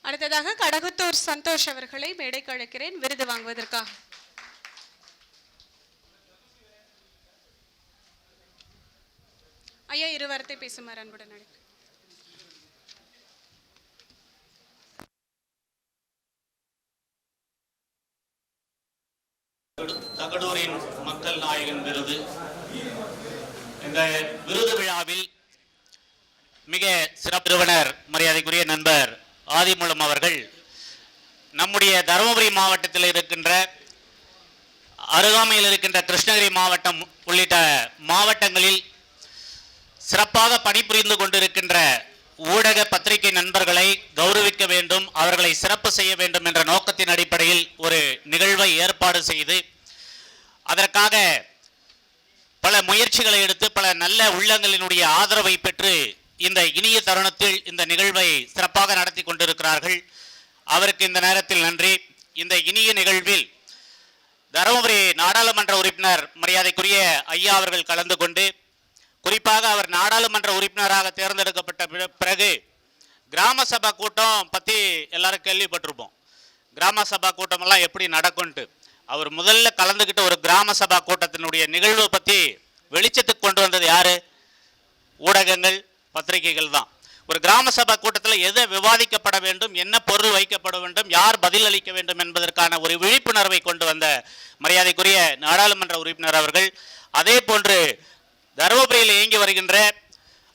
[SPEAKER 1] அடுத்ததாக கடகுத்தூர் சந்தோஷ் அவர்களை மேடைக்கு அழைக்கிறேன் விருது வாங்குவதற்காக. ஐயா, 2 வார்த்தை பேசுமாறு அன்புடன் அழைக்கிறேன்.
[SPEAKER 9] தகடூரின் மக்கள் நாயகன் விருது. இந்த விருது விழாவில் மிக சிறப்பு நிறுவனர் மரியாதைக்குரிய நண்பர் ஆதிமூலம் அவர்கள் நம்முடைய தருமபுரி மாவட்டத்தில் இருக்கின்ற அருகாமையில் இருக்கின்ற கிருஷ்ணகிரி மாவட்டம் உள்ளிட்ட மாவட்டங்களில் சிறப்பாக பணிபுரிந்து கொண்டிருக்கின்ற ஊடக பத்திரிகை நண்பர்களை கௌரவிக்க வேண்டும், அவர்களை சிறப்பு செய்ய வேண்டும் என்ற நோக்கத்தின் அடிப்படையில் ஒரு நிகழ்வை ஏற்பாடு செய்து அதற்காக பல முயற்சிகளை எடுத்து பல நல்ல உள்ளங்களினுடைய ஆதரவை பெற்று இந்த இனிய தருணத்தில் இந்த நிகழ்வை சிறப்பாக நடத்தி கொண்டிருக்கிறார்கள். அவருக்கு இந்த நேரத்தில் நன்றி. இந்த இனிய நிகழ்வில் தருமபுரி நாடாளுமன்ற உறுப்பினர் மரியாதைக்குரிய ஐயா அவர்கள் கலந்து கொண்டு, குறிப்பாக அவர் நாடாளுமன்ற உறுப்பினராக தேர்ந்தெடுக்கப்பட்ட பிறகு கிராம சபா கூட்டம் பற்றி எல்லாரும் கேள்விப்பட்டிருப்போம். கிராம சபா கூட்டமெல்லாம் எப்படி நடக்கும்ட்டு அவர் முதல்ல கலந்துக்கிட்ட ஒரு கிராம சபா கூட்டத்தினுடைய நிகழ்வை பற்றி வெளிச்சத்துக்கு கொண்டு வந்தது யாரு? ஊடகங்கள், பத்திரிகைகள் தான். ஒரு கிராம சபா கூட்டத்தில் எதை விவாதிக்கப்பட வேண்டும், என்ன பொருள் வைக்கப்பட வேண்டும், யார் பதில் அளிக்க வேண்டும் என்பதற்கான ஒரு விழிப்புணர்வை கொண்டு வந்த மரியாதைக்குரிய நாடாளுமன்ற உறுப்பினர் அவர்கள். அதே போன்று தருமபுரியில் இயங்கி வருகின்ற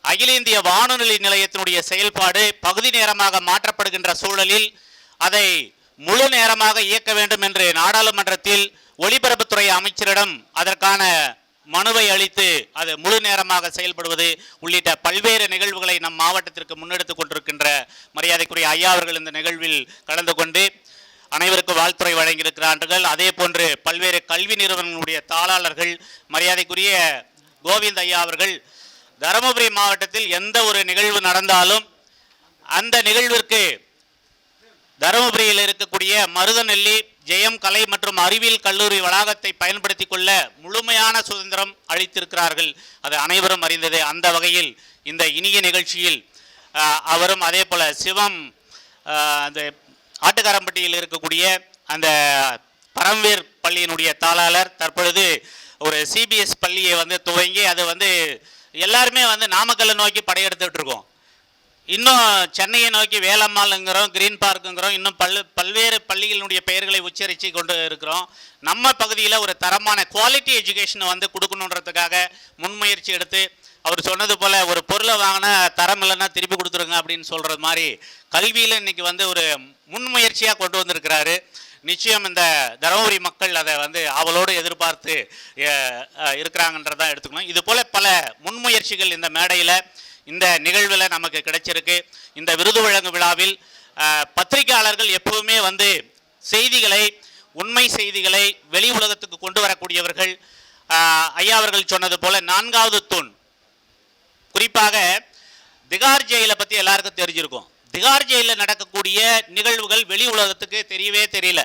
[SPEAKER 9] அகில இந்திய வானொலி நிலையத்தினுடைய செயல்பாடு பகுதி நேரமாக மாற்றப்படுகின்ற சூழலில் அதை முழு நேரமாக இயக்க வேண்டும் என்று நாடாளுமன்றத்தில் ஒலிபரப்புத்துறை அமைச்சரிடம் அதற்கான மனுவை அளித்து அது முழு நேரமாக செயல்படுவது உள்ளிட்ட பல்வேறு நிகழ்வுகளை நம் மாவட்டத்திற்கு முன்னெடுத்து கொண்டிருக்கின்ற மரியாதைக்குரிய ஐயா அவர்கள் இந்த நிகழ்வில் கலந்து கொண்டு அனைவருக்கும் வாழ்த்துறை வழங்கியிருக்கிறார்கள். அதே போன்று பல்வேறு கல்வி நிறுவனங்களுடைய தாளாளர்கள் மரியாதைக்குரிய கோவிந்த் ஐயா அவர்கள் தருமபுரி மாவட்டத்தில் எந்த ஒரு நிகழ்வு நடந்தாலும் அந்த நிகழ்விற்கு தருமபுரியில் இருக்கக்கூடிய மருதநெல்லி ஜெயம் கலை மற்றும் அறிவியல் கல்லூரி வளாகத்தை பயன்படுத்தி கொள்ள முழுமையான சுதந்திரம் அளித்திருக்கிறார்கள். அது அனைவரும் அறிந்தது. அந்த வகையில் இந்த இனிய நிகழ்ச்சியில் அவரும் அதே போல சிவம் அந்த ஆட்டுக்காரம்பட்டியில் இருக்கக்கூடிய அந்த பரம்வீர் பள்ளியினுடைய தாளாளர் தற்பொழுது ஒரு சிபிஎஸ் பள்ளியை துவங்கி அது எல்லாருமே நாமக்கல்லை நோக்கி படையெடுத்துட்டு இருக்கோம். இன்னும் சென்னையை நோக்கி வேலம்மாள்ங்கிறோம், கிரீன் பார்க்குங்கிறோம், இன்னும் பல்வேறு பள்ளிகளினுடைய பெயர்களை உச்சரித்து கொண்டு இருக்கிறோம். நம்ம பகுதியில் ஒரு தரமான குவாலிட்டி எஜுகேஷனை கொடுக்கணுன்றதுக்காக முன்முயற்சி எடுத்து அவர் சொன்னது போல் ஒரு பொருளை வாங்கினா தரம் இல்லைன்னா திருப்பி கொடுத்துருங்க அப்படின்னு சொல்கிறது மாதிரி கல்வியில் இன்றைக்கி ஒரு முன்முயற்சியாக கொண்டு வந்திருக்கிறாரு. நிச்சயம் இந்த தருமபுரி மக்கள் அதை அவளோடு எதிர்பார்த்து இருக்கிறாங்கன்றதான் எடுத்துக்கணும். இது போல் பல முன்முயற்சிகள் இந்த மேடையில் இந்த நிகழ்வில் நமக்கு கிடைச்சிருக்கு. இந்த விருது வழங்கும் விழாவில் பத்திரிகையாளர்கள் எப்பவுமே செய்திகளை, உண்மை செய்திகளை வெளி உலகத்துக்கு கொண்டு வரக்கூடியவர்கள். ஐயா அவர்கள் சொன்னது போல 4வது தூண், குறிப்பாக திகார் ஜெயிலை பற்றி எல்லாருக்கும் தெரிஞ்சிருக்கும். திகார் ஜெயிலில் நடக்கக்கூடிய நிகழ்வுகள் வெளி உலகத்துக்கு தெரியவே தெரியல.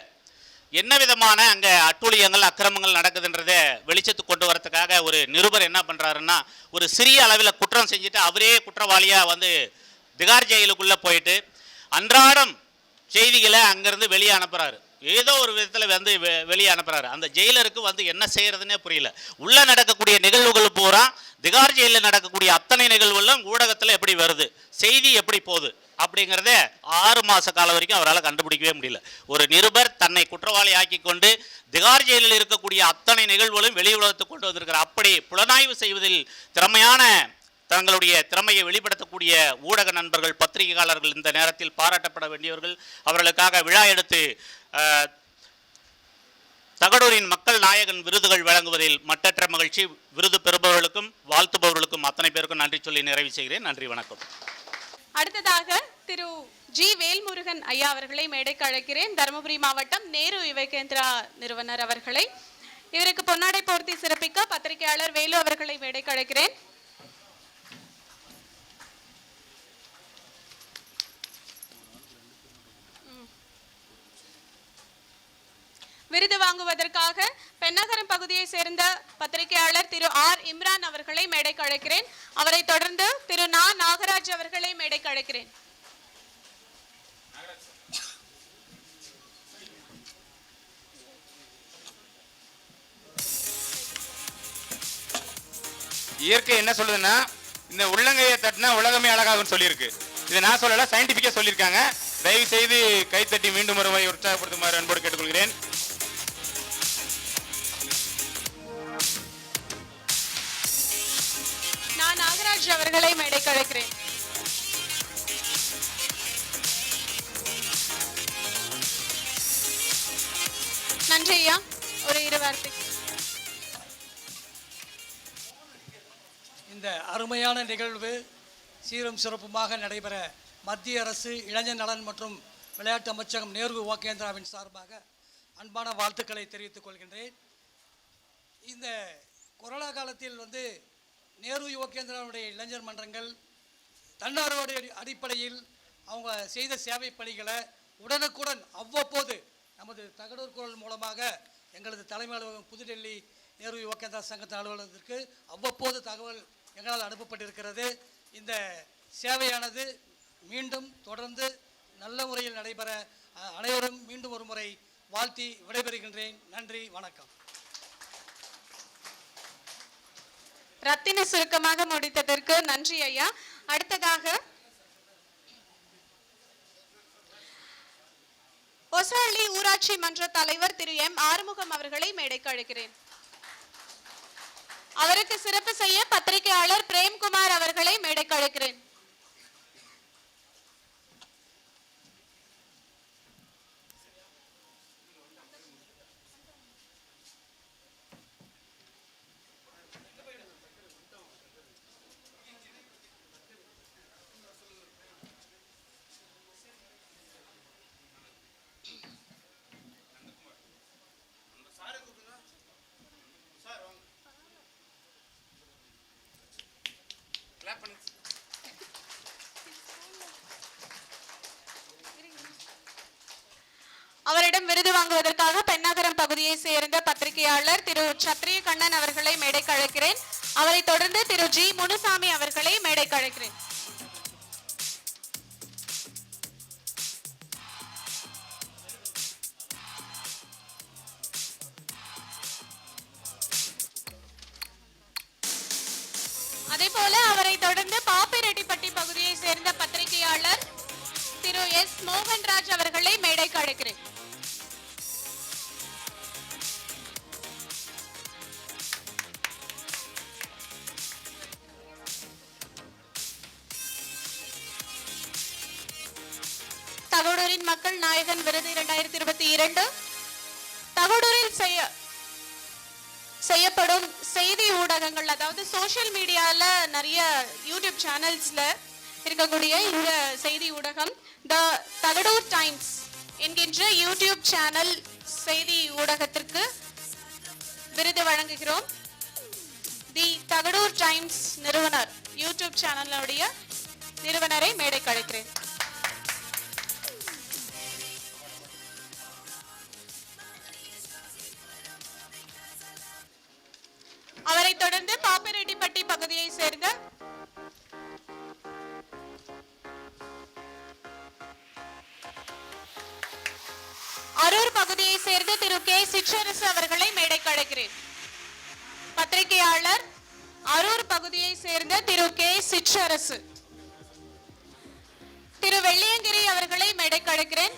[SPEAKER 9] என்ன விதமான அங்கே அட்டூழியங்கள், அக்கிரமங்கள் நடக்குதுன்றதை வெளிச்சத்துக்கு கொண்டு வரதுக்காக ஒரு நிருபர் என்ன பண்ணுறாருன்னா, ஒரு சிறிய அளவில் குற்றம் செஞ்சுட்டு அவரே குற்றவாளியாக திகார் ஜெயிலுக்குள்ளே போயிட்டு அன்றாடம் செய்திகளை அங்கேருந்து வெளியே அனுப்புகிறாரு. ஏதோ ஒரு விதத்தில் வெளியே அனுப்புகிறாரு. அந்த ஜெயிலருக்கு என்ன செய்கிறதுனே புரியல. உள்ளே நடக்கக்கூடிய நிகழ்வுகள் பூரா திகார் ஜெயிலில் நடக்கக்கூடிய அத்தனை நிகழ்வுகளும் ஊடகத்தில் எப்படி வருது, செய்தி எப்படி போகுது அப்படிங்கிறத 6 மாத காலம் வரைக்கும் அவரால் கண்டுபிடிக்கவே முடியல. ஒரு நிருபர் தன்னை குற்றவாளி ஆக்கி கொண்டு திகார் ஜெயிலில் இருக்கக்கூடிய அத்தனை நிகழ்வுகளும் வெளி உலகத்துக்கு கொண்டு வந்திருக்கிறார். அப்படி புலனாய்வு செய்வதில் திறமையான தங்களுடைய திறமையை வெளிப்படுத்தக்கூடிய ஊடக நண்பர்கள், பத்திரிகையாளர்கள் இந்த நேரத்தில் பாராட்டப்பட வேண்டியவர்கள். அவர்களுக்காக விழா எடுத்து தகடூரின் மக்கள் நாயகன் விருதுகள் வழங்குவதில் மட்டற்ற மகிழ்ச்சி. விருது பெறுபவர்களுக்கும் வாழ்த்துபவர்களுக்கும் அத்தனை பேருக்கும் நன்றி சொல்லி நிறைவு செய்கிறேன். நன்றி, வணக்கம்.
[SPEAKER 1] அடுத்ததாக திரு ஜி வேல்முருகன் ஐயா அவர்களை மேடைக்கு அழைக்கிறேன். தருமபுரி மாவட்டம் நேரு யுவகேந்திரா நிறுவனர் அவர்களை. இவருக்கு பொன்னாடை போர்த்தி சிறப்பிக்க பத்திரிகையாளர் வேலு அவர்களை மேடைக்கு அழைக்கிறேன். விருது வாங்குவதற்காக பெண்ணகரம் பகுதியை சேர்ந்த பத்திரிகையாளர் திரு ஆர் இம்ரான் அவர்களை மேடைக்கு அழைக்கிறேன். அவரை தொடர்ந்து திரு நா நாகராஜ் அவர்களை மேடைக்கு அழைக்கிறேன்.
[SPEAKER 2] இயற்கை என்ன சொல்லுதுன்னா, இந்த உள்ளங்கையை தட்டினா உலகமே அழகாகும்னு சொல்லியிருக்கு. இதை நான் சொல்லல, சயின்டிஃபிக்காக சொல்லியிருக்காங்க. தயவு செய்து கைத்தட்டி மீண்டும் ஒருமுறை உற்சாகப்படுத்துமாறு அன்போடு கேட்டுக்கொள்கிறேன்.
[SPEAKER 1] நான் நாகராஜ் அவர்களை மேடைக்கு அழைக்கிறேன். நன்றி ஐயா. ஒரு 2 வார்த்தை.
[SPEAKER 10] இந்த அருமையான நிகழ்வு சீரும் சிறப்புமாக நடைபெற மத்திய அரசு இளைஞர் நலன் மற்றும் விளையாட்டு அமைச்சகம் நேரு யுவகேந்திராவின் சார்பாக அன்பான வாழ்த்துக்களை தெரிவித்துக் கொள்கின்றேன். இந்த கொரோனா காலத்தில் நேரு யுவகேந்திராவுடைய இளைஞர் மன்றங்கள் தன்னார்வ அடிப்படையில் அவங்க செய்த சேவை பணிகளை உடனுக்குடன் அவ்வப்போது நமது தகடூர் குரல் மூலமாக எங்களது தலைமை அலுவலகம் புதுடெல்லி நேரு யுவ கேந்திரா சங்கத்தின் அலுவலகத்திற்கு அவ்வப்போது தகவல் எங்களால் அனுப்பப்பட்டிருக்கிறது. இந்த சேவையானது மீண்டும் தொடர்ந்து நல்ல முறையில் நடைபெற அனைவரும் மீண்டும் ஒரு முறை வாழ்த்தி விடைபெறுகின்றேன். நன்றி, வணக்கம்.
[SPEAKER 1] ரத்தின சுருக்கமாக முடித்ததற்கு நன்றி ஐயா. அடுத்ததாக ஒசரள்ளி ஊராட்சி மன்ற தலைவர் திரு எம் ஆறுமுகம் அவர்களை மேடைக்கு அழைக்கிறேன். அவருக்கு சிறப்பு செய்ய பத்திரிகையாளர் பிரேம்குமார் அவர்களை மேடைக்கு அழைக்கிறேன். அவரிடம் விருது வாங்குவதற்காக பெண்ணாகரம் பகுதியை சேர்ந்த பத்திரிகையாளர் திரு சத்ரிய கண்ணன் அவர்களை மேடைக்கு அழைக்கிறேன். அவரை தொடர்ந்து திரு ஜி முனுசாமி அவர்களை மேடைக்கு அழைக்கிறேன். அதேபோல அவரை தொடர்ந்து பாப்பிரெட்டிப்பட்டி பகுதியை சேர்ந்த பத்திரிகையாளர் திரு எஸ் மோகன்ராஜ் அவர்களை மேடைக்கு அழைக்கிறேன். தகடூரின் மக்கள் நாயகன் விருது 2022 தகடூரில் செய்யப்படும் செய்தி ஊடகங்கள், அதாவது சோஷியல் மீடியால நிறைய யூடியூப் சேனல்ஸ்ல இருக்கக்கூடிய இந்த செய்தி ஊடகம் த தகடூர் டைம்ஸ் என்கின்ற யூடியூப் சேனல் செய்தி ஊடகத்திற்கு விருது வழங்குகிறோம். தி தகடூர் டைம்ஸ் நிறுவனர் யூடியூப் சேனலுடைய நிறுவனரை மேடைக்கு அழைக்கிறேன். அவரை தொடர்ந்து பாப்பிரெட்டிப்பட்டி பகுதியை சேர்ந்த அரூர் பகுதியை சேர்ந்த திரு கே சிற்றரசு அவர்களை மேடைக்கு அழைக்கிறேன். பத்திரிகையாளர் அரூர் பகுதியை சேர்ந்த திரு கே சிற்றரசு. திரு வெள்ளியங்கிரி அவர்களை மேடைக்கு அழைக்கிறேன்.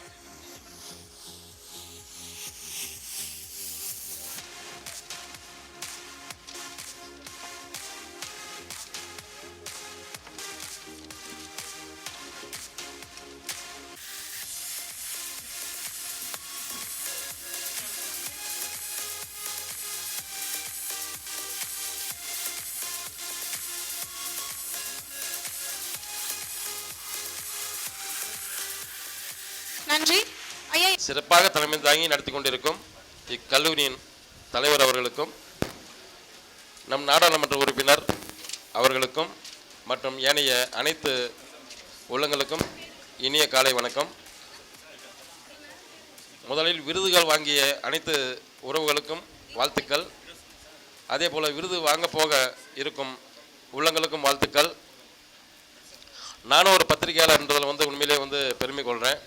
[SPEAKER 1] நன்றி ஐயா.
[SPEAKER 11] சிறப்பாக தலைமை தாங்கி நடத்தி கொண்டிருக்கும் இக்கல்லூரியின் தலைவர் அவர்களுக்கும், நம் நாடாளுமன்ற உறுப்பினர் அவர்களுக்கும் மற்றும் ஏனைய அனைத்து உள்ளங்களுக்கும் இனிய காலை வணக்கம். முதலில் விருதுகள் வாங்கிய அனைத்து உறவுகளுக்கும் வாழ்த்துக்கள். அதே போல் விருது வாங்க போக இருக்கும் உள்ளங்களுக்கும் வாழ்த்துக்கள். நானும் ஒரு பத்திரிகையாளர் என்றதில் உண்மையிலே பெருமை கொள்கிறேன்.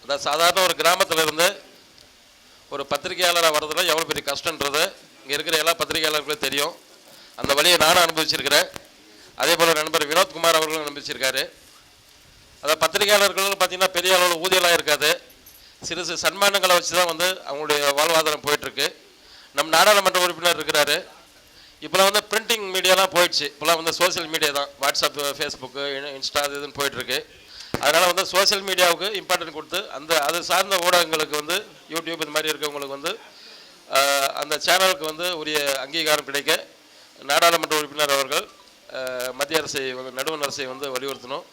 [SPEAKER 11] அதாவது சாதாரண ஒரு கிராமத்தில் இருந்து ஒரு பத்திரிகையாளராக வர்றதுல எவ்வளோ பெரிய கஷ்டன்றது இங்கே இருக்கிற எல்லா பத்திரிகையாளர்களுக்கும் தெரியும். அந்த வழியை நானும் அனுபவிச்சிருக்கிறேன். அதே போல் நண்பர் வினோத்குமார் அவர்களும் அனுபவிச்சிருக்காரு. அதாவது பத்திரிகையாளர்கள் பார்த்திங்கன்னா பெரிய அளவில் ஊதியெல்லாம் இருக்காது. சிறு சிறு சன்மானங்களை வச்சு தான் அவங்களுடைய வாழ்வாதாரம் போயிட்டுருக்கு. நம் நாடாளுமன்ற உறுப்பினர் இருக்கிறாரு. இப்போலாம் பிரிண்டிங் மீடியாலாம் போயிடுச்சு. இப்போலாம் சோசியல் மீடியா தான், வாட்ஸ்அப், ஃபேஸ்புக்கு, இன்ஸ்டா அது இதுன்னு போயிட்டுருக்கு. அதனால் சோசியல் மீடியாவுக்கு இம்பார்ட்டன்ட் கொடுத்து அது சார்ந்த ஊடகங்களுக்கு யூடியூப் இந்த மாதிரி இருக்கவங்களுக்கு அந்த சேனலுக்கு உரிய அங்கீகாரம் கிடைக்க நாடாளுமன்ற உறுப்பினர் அவர்கள் மத்திய அரசை நடுவண் அரசை வலியுறுத்தணும்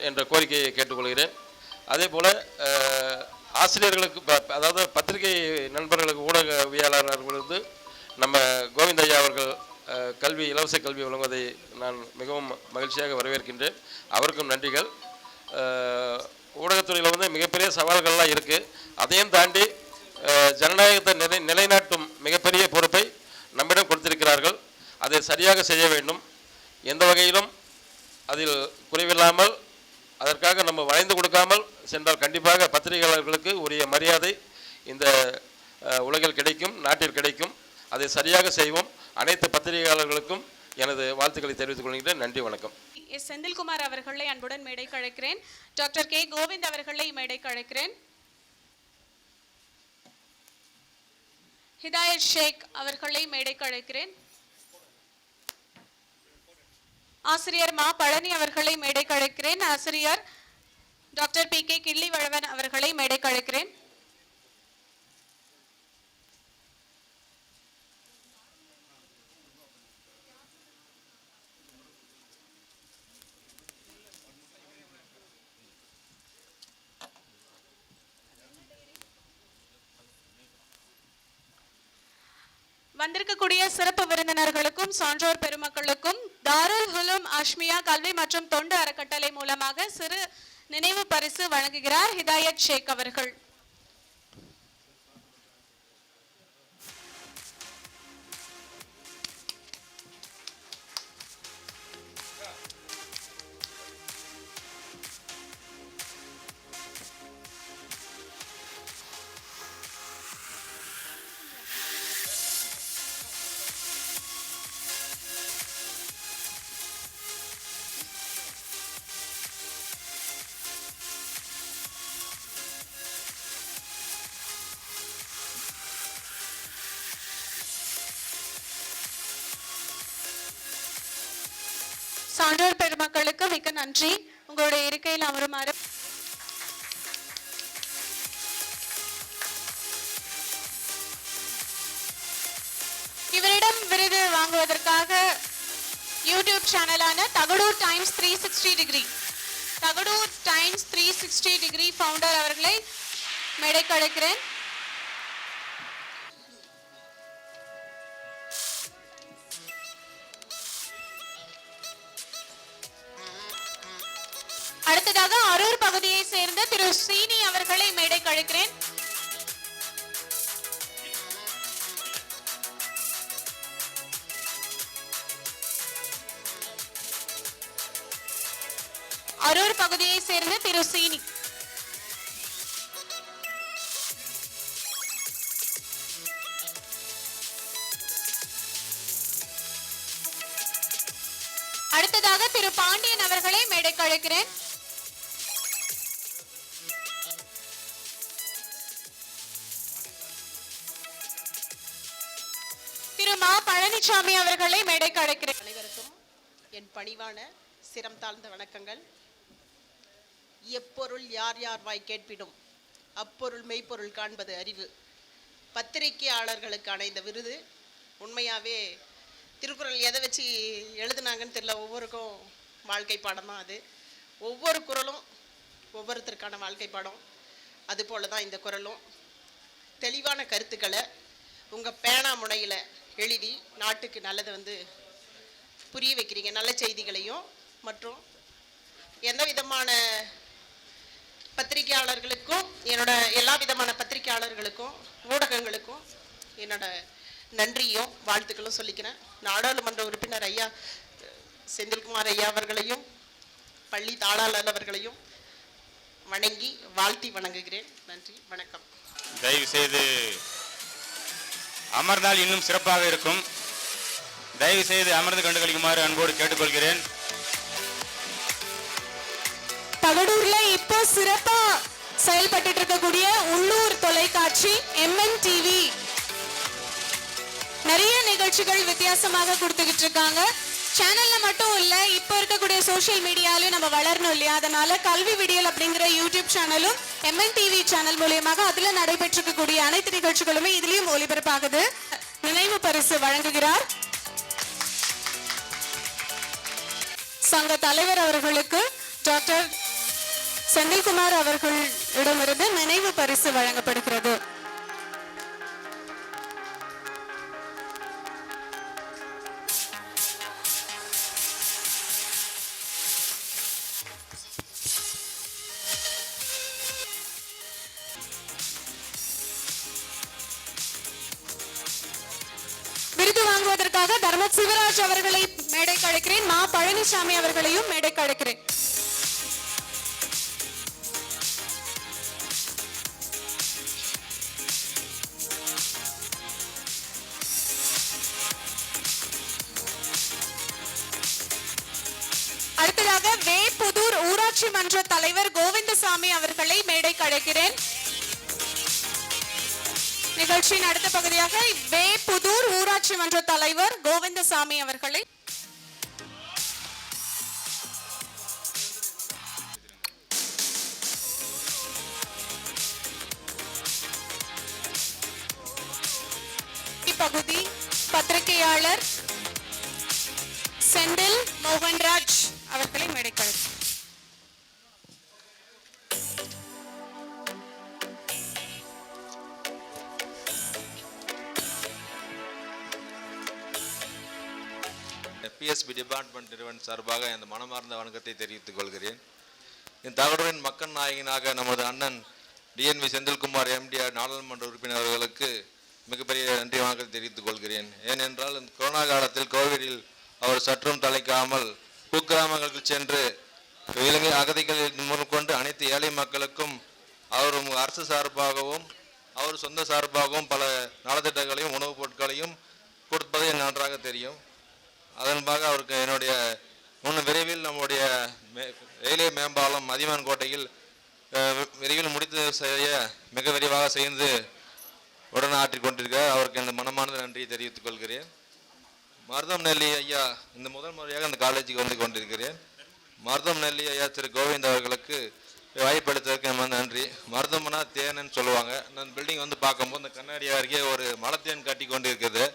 [SPEAKER 11] என்ற கோரிக்கையை கேட்டுக்கொள்கிறேன். அதே போல் ஆசிரியர்களுக்கு, அதாவது பத்திரிகை நண்பர்களுக்கு, ஊடகவியலாளர்களுக்கு நம்ம கோவிந்தையா அவர்கள் இலவச கல்வி வழங்குவதை நான் மிகவும் மகிழ்ச்சியாக வரவேற்கின்றேன். அவருக்கும் நன்றிகள். ஊடகத்துறையில் வந்து மிகப்பெரிய சவால்கள்லாம் இருக்குது. அதையும் தாண்டி ஜனநாயகத்தை நிலைநாட்டும் மிகப்பெரிய பொறுப்பை நம்மிடம் கொடுத்திருக்கிறார்கள். அதை சரியாக செய்ய வேண்டும். எந்த வகையிலும் அதில் குறைவில்லாமல் அதற்காக நம்ம வளைந்து கொடுக்காமல் சென்றால் கண்டிப்பாக பத்திரிகையாளர்களுக்கு உரிய மரியாதை இந்த உலகில் கிடைக்கும், நாட்டில் கிடைக்கும். அதை சரியாக செய்வோம். அனைத்து பத்திரிகையாளர்களுக்கும் எனது வாழ்த்துக்களை தெரிவித்துக் கொள்கிறேன். நன்றி, வணக்கம்.
[SPEAKER 1] எஸ் செந்தில்குமார் அவர்களை அன்புடன் மேடைக்கு அழைக்கிறேன். டாக்டர் கே கோவிந்த் அவர்களை மேடைக்கு அழைக்கிறேன். ஹிதாயத் ஷேக் அவர்களை மேடைக்கு அழைக்கிறேன். ஆசிரியர் மா பழனி அவர்களை மேடைக்கு அழைக்கிறேன். ஆசிரியர் டாக்டர் பி கே கிள்ளிவழவன் அவர்களை மேடைக்கு அழைக்கிறேன். வந்திருக்கக்கூடிய சிறப்பு விருந்தினர்களுக்கும் சான்றோர் பெருமக்களுக்கும் தாருல் உலூம் அஷ்மியா கல்வி மற்றும் தொண்டு அறக்கட்டளை மூலமாக சிறு நினைவு பரிசு வழங்குகிறார் ஹிதாயத் ஷேக் அவர்கள். சான்றோர் பெருமக்களுக்கு மிக்க நன்றி. உங்களுடைய இருக்கையில் அமருமாறு. இவரிடம் விருது வாங்குவதற்காக யூடியூப் சேனலான Thagadur Times 360 degree Thagadur Times 360 degree founder அவர்களை மேடைக்கு அழைக்கிறேன். அடுத்ததாக அரூர் பகுதியை சேர்ந்த திரு சீனி அவர்களை மேடைக்கு அழைக்கிறேன். அரூர் பகுதியை சேர்ந்த திரு சீனி. அடுத்ததாக திரு பாண்டியன் அவர்களை மேடைக்கு அழைக்கிறேன். திரு மா பழனிசாமி அவர்களை மேடைக்கு அழைக்கிறேன்.
[SPEAKER 12] அனைவருக்கும் என் பணிவான சிரம் தாழ்ந்த வணக்கங்கள். எப்பொருள் யார் யார் வாய் கேட்பிடும் அப்பொருள் மெய்ப்பொருள் காண்பது அறிவு. பத்திரிகையாளர்களுக்கான இந்த விருது உண்மையாகவே திருக்குறள் எதை வச்சு எழுதுனாங்கன்னு தெரியல. ஒவ்வொருக்கும் வாழ்க்கை பாடம் தான் அது. ஒவ்வொரு குறளும் ஒவ்வொருத்தருக்கான வாழ்க்கை பாடம். அதுபோல தான் இந்த குறளும். தெளிவான கருத்துக்களை உங்கள் பேனா முனையில் எழுதி நாட்டுக்கு நல்லதை வந்து புரிய வைக்கிறீங்க. நல்ல செய்திகளையும் மற்றும் எந்த விதமான பத்திரிகையாளர்களுக்கும் என்னோட எல்லா விதமான பத்திரிகையாளர்களுக்கும் ஊடகங்களுக்கும் என்னோட நன்றியும் வாழ்த்துக்களும் சொல்லிக்கிறேன். நாடாளுமன்ற உறுப்பினர் ஐயா செந்தில்குமார் ஐயா அவர்களையும் பள்ளி தாளாளர் அவர்களையும் வணங்கி வாழ்த்தி வணங்குகிறேன். நன்றி, வணக்கம்.
[SPEAKER 13] தயவு செய்து அமர்ந்தால் இன்னும் சிறப்பாக இருக்கும். தயவு செய்து அமர்ந்து கண்டுகளிக்குமாறு அன்போடு கேட்டுக்கொள்கிறேன்.
[SPEAKER 1] தகடூர்ல இப்போ சிறப்பா செயல்பட்டு இருக்கக்கூடிய உள்ளூர் தொலைக்காட்சி MN TV நிறைய நிகழ்ச்சிகள் வித்தியாசமாக கொடுத்துக்கிட்டு இருக்காங்க. சேனல்ல மட்டும் இல்ல, இப்போ இருக்கக்கூடிய சோஷியல் மீடியாலையும் நம்ம வளரணும் இல்லையா? அதனால கல்வி விடியல் அப்படிங்கிற யூடியூப் சேனலும் MN TV சேனல் மூலியமாக அதுல நடைபெற்றிருக்கக்கூடிய அனைத்து நிகழ்ச்சிகளுமே இதுலயும் ஒளிபரப்பாகுது. நினைவு பரிசு வழங்குகிறார் சங்க தலைவர் அவர்களுக்கு டாக்டர் செந்தில்குமார் அவர்களிடமிருந்து நினைவு பரிசு வழங்கப்படுகிறது. வழங்குவதற்காக தர்மத் சிவராஜ் அவர்களை மேடைக்கு அழைக்கிறேன். மா பழனிசாமி அவர்களையும் மேடைக்கு அழைக்கிறேன். அடுத்ததாக வேப்புதூர் ஊராட்சி மன்ற தலைவர் கோவிந்தசாமி அவர்களை மேடைக்கு அழைக்கிறேன். நிகழ்ச்சியின் அடுத்த பகுதியாக வேப்புதூர் ஊராட்சி மன்ற தலைவர் கோவிந்தசாமி அவர்களை பகுதி பத்திரிகையாளர் செந்தில் மோகன்ராஜ் அவர்களை மேடைக்கு அழைக்கிறேன்.
[SPEAKER 14] பிஎஸ்பி டிபார்ட்மெண்ட் நிறுவனம் சார்பாக இந்த மனமார்ந்த வணக்கத்தை தெரிவித்துக் கொள்கிறேன். இந்த தகவலின் மக்கள் நாயகனாக நமது அண்ணன் டிஎன்வி செந்தில்குமார் எம்டிஆர் நாடாளுமன்ற உறுப்பினர் அவர்களுக்கு மிகப்பெரிய நன்றி வணக்கத்தை தெரிவித்துக் கொள்கிறேன். ஏனென்றால் இந்த கொரோனா காலத்தில் கோவிடில் அவர் சற்றும் தலைக்காமல் குக்கிராமங்களுக்கு சென்று இலங்கை அகதிகள் கொண்டு அனைத்து ஏழை மக்களுக்கும் அவர் அரசு சார்பாகவும் அவர் சொந்த சார்பாகவும் பல நலத்திட்டங்களையும் உணவுப் பொருட்களையும் கொடுப்பது நன்றாக தெரியும். அதன்பாக அவருக்கு என்னுடைய விரைவில் நம்முடைய ரயில்வே மேம்பாலம் அதியமான் கோட்டையில் விரைவில் முடித்து செய்ய மிக விரைவாக செய்து உடனாற்றிக் கொண்டிருக்கிறார். அவருக்கு இந்த மனமார்ந்த நன்றியை தெரிவித்துக் கொள்கிறேன். மருதம் நெல்லி ஐயா இந்த முதல் முறையாக இந்த காலேஜுக்கு வந்து கொண்டிருக்கிறேன். மருதம் நெல்லி ஐயா திரு கோவிந்த் அவர்களுக்கு வாய்ப்பளித்ததற்கு நம்ம நன்றி. மருதம்னா தேன்னு சொல்லுவாங்க. நான் பில்டிங் வந்து பார்க்கும்போது இந்த கண்ணாடி அருகே ஒரு மலத்தேன் கட்டி கொண்டு இருக்குது.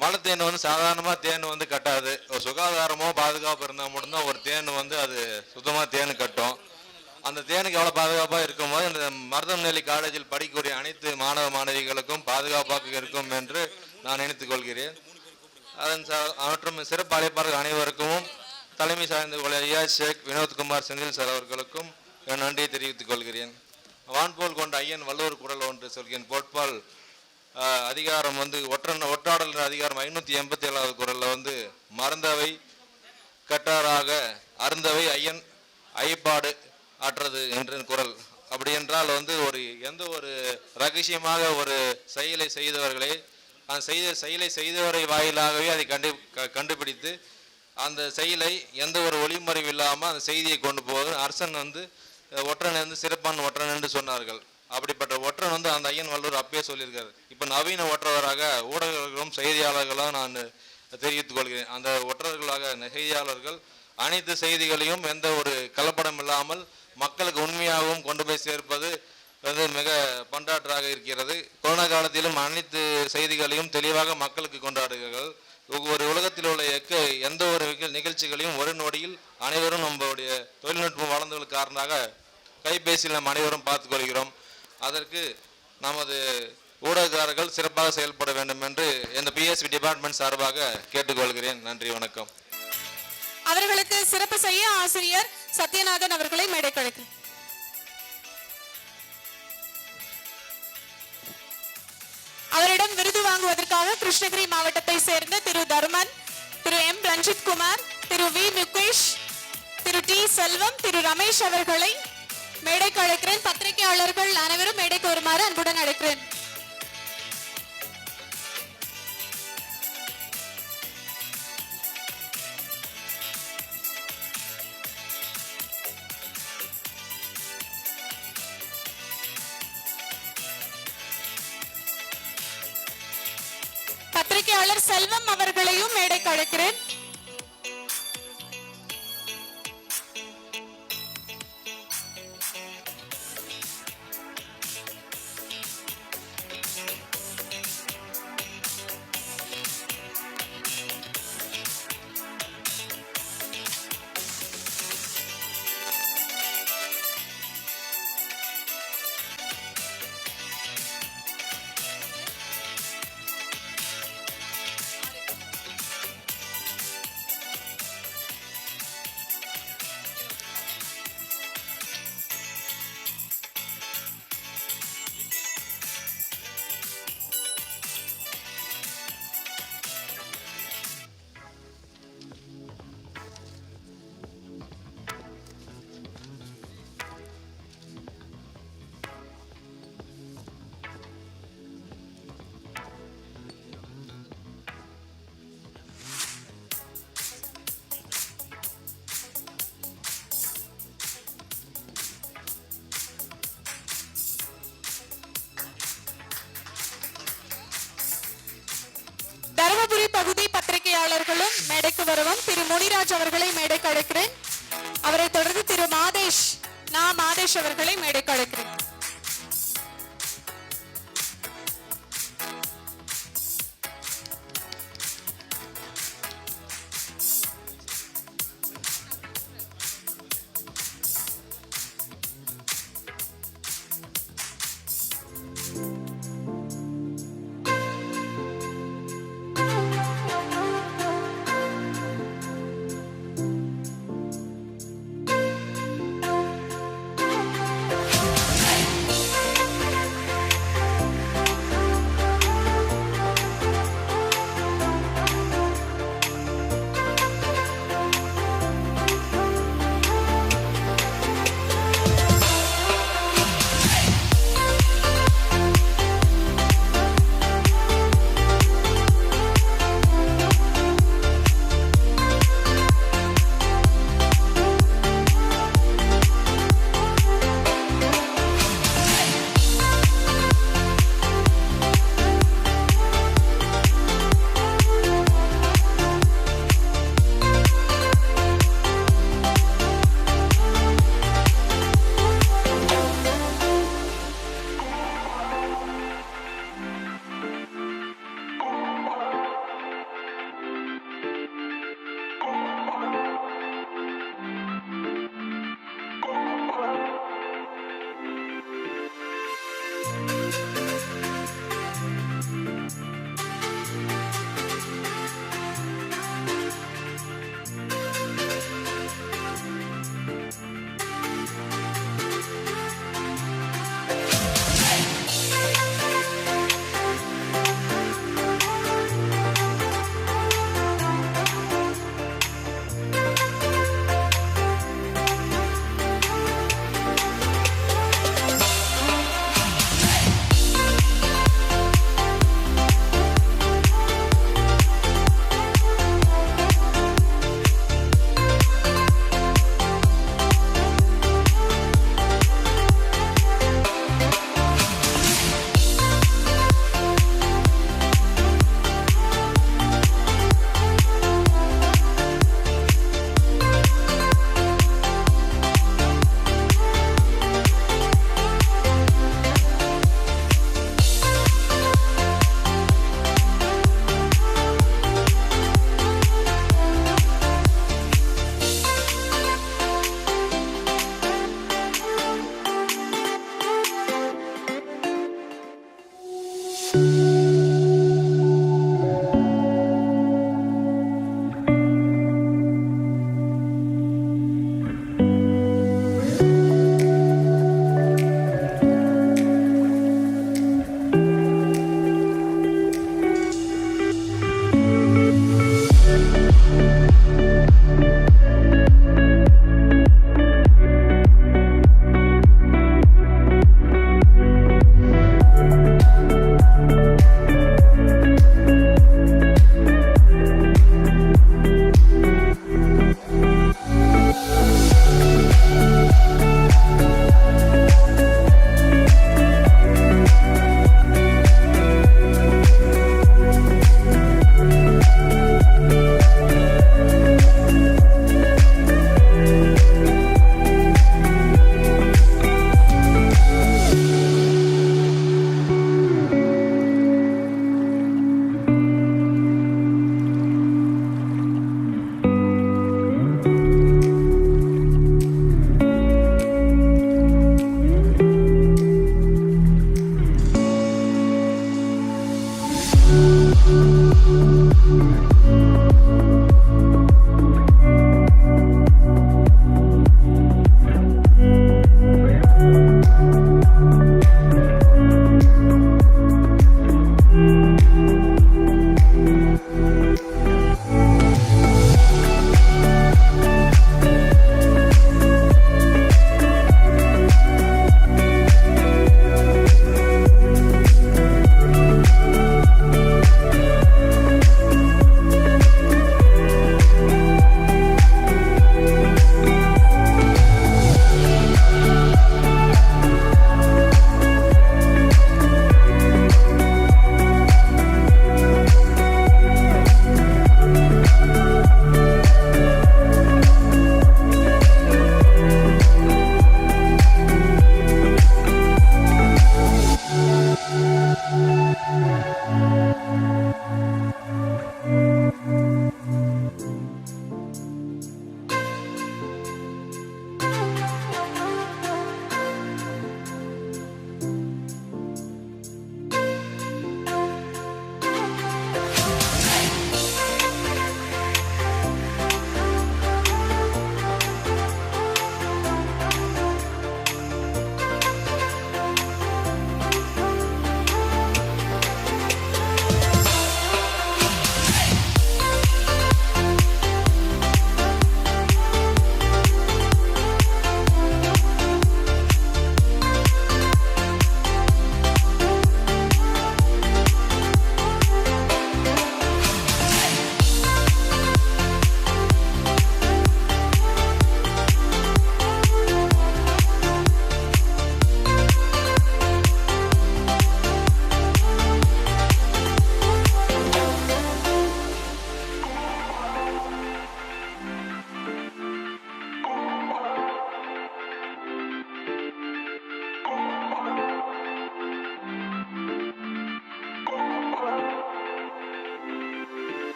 [SPEAKER 14] மலத்தேன் வந்து சாதாரணமாக தேன் வந்து கட்டாது. ஒரு சுகாதாரமோ பாதுகாப்பு இருந்தால் மட்டும்தான் ஒரு தேன் வந்து அது சுத்தமாக தேன் கட்டும். அந்த தேனுக்கு எவ்வளோ பாதுகாப்பாக இருக்கும்போது இந்த மருதம் நெல்லி காலேஜில் படிக்கக்கூடிய அனைத்து மாணவ மாணவிகளுக்கும் பாதுகாப்பாக இருக்கும் என்று நான் நினைத்துக் கொள்கிறேன். மற்றும் சிறப்பு அழைப்பாளர்கள் அனைவருக்கும் தலைமை சார்ந்த ரியாஸ் ஷேக் வினோத்குமார் செந்தில் சார் அவர்களுக்கும் நன்றியை தெரிவித்துக் கொள்கிறேன். வான்போல் கொண்ட ஐயன் வள்ளுவர் குரல் ஒன்று சொல்கிறேன். போட்பால் அதிகாரம் வந்து ஒற்றாடல் அதிகாரம் 587வது குரலில் வந்து மறந்தவை கட்டாராக அருந்தவை ஐயன் ஐப்பாடு ஆற்றது என்ற குரல். அப்படி என்றால் வந்து எந்த ஒரு ரகசியமாக ஒரு செயலை செய்தவர்களே அந்த செயலை செய்தவரை வாயிலாகவே அதை கண்டுபிடித்து அந்த செயலை எந்த ஒரு ஒளிமறைவு இல்லாமல் அந்த செய்தியை கொண்டு போவது அரசன் வந்து ஒற்றன் வந்து சிறப்பான ஒற்றன் என்று சொன்னார்கள். அப்படிப்பட்ட ஒற்றன் வந்து அந்த ஐயன் வள்ளுவர் அப்பயே சொல்லியிருக்காரு. இப்போ நவீன ஒற்றவராக ஊடகர்களும் செய்தியாளர்களும் நான் தெரிவித்துக் கொள்கிறேன். அந்த ஒற்றர்களாக செய்தியாளர்கள் அனைத்து செய்திகளையும் எந்த ஒரு கலப்படம் இல்லாமல் மக்களுக்கு உண்மையாகவும் கொண்டு போய் சேர்ப்பது வந்து மிக பண்டாற்றாக இருக்கிறது. கொரோனா காலத்திலும் அனைத்து செய்திகளையும் தெளிவாக மக்களுக்கு கொண்டாடுகிறார்கள். ஒரு உலகத்தில் உள்ள எந்த ஒரு நிகழ்ச்சிகளையும் ஒரு நொடியில் அனைவரும் நம்மளுடைய தொழில்நுட்பம் வளர்ந்ததற்கு காரணமாக கைபேசியில் நாம் அனைவரும் பார்த்துக் கொள்கிறோம். அதற்கு நமது ஊடகக்காரர்கள் சிறப்பாக செயல்பட வேண்டும் என்று இந்த பிஎஸ்பி டிபார்ட்மெண்ட் சார்பாக கேட்டுக்கொள்கிறேன். நன்றி, வணக்கம்.
[SPEAKER 1] அவர்களுக்கு சிறப்பு செய்ய ஆசிரியர் சத்யநாதன் அவர்களை மேடைக்கு அழைக்கிறேன். அவரிடம் விருது வாங்குவதற்காக கிருஷ்ணகிரி மாவட்டத்தை சேர்ந்த Thiru Dharman, Thiru M Ranjith Kumar, Thiru V Mukesh, Thiru T Selvam, Thiru Ramesh அவர்களை மேடைக்கு அழைக்கிறேன். பத்திரிகையாளர்கள் அனைவரும் மேடைக்கு வருமாறு அன்புடன் அழைக்கிறேன். பத்திரிகையாளர் செல்வம் அவர்களையும் மேடைக்கு அழைக்கிறேன். செய்தியாளர்களும் மேடைக்கு வருவோம். திரு முனிராஜ் அவர்களை மேடைக்கு அழைக்கிறேன். அவரை தொடர்ந்து திரு மாதேஷ் அவர்களை மேடைக்கு அழைக்கிறேன்.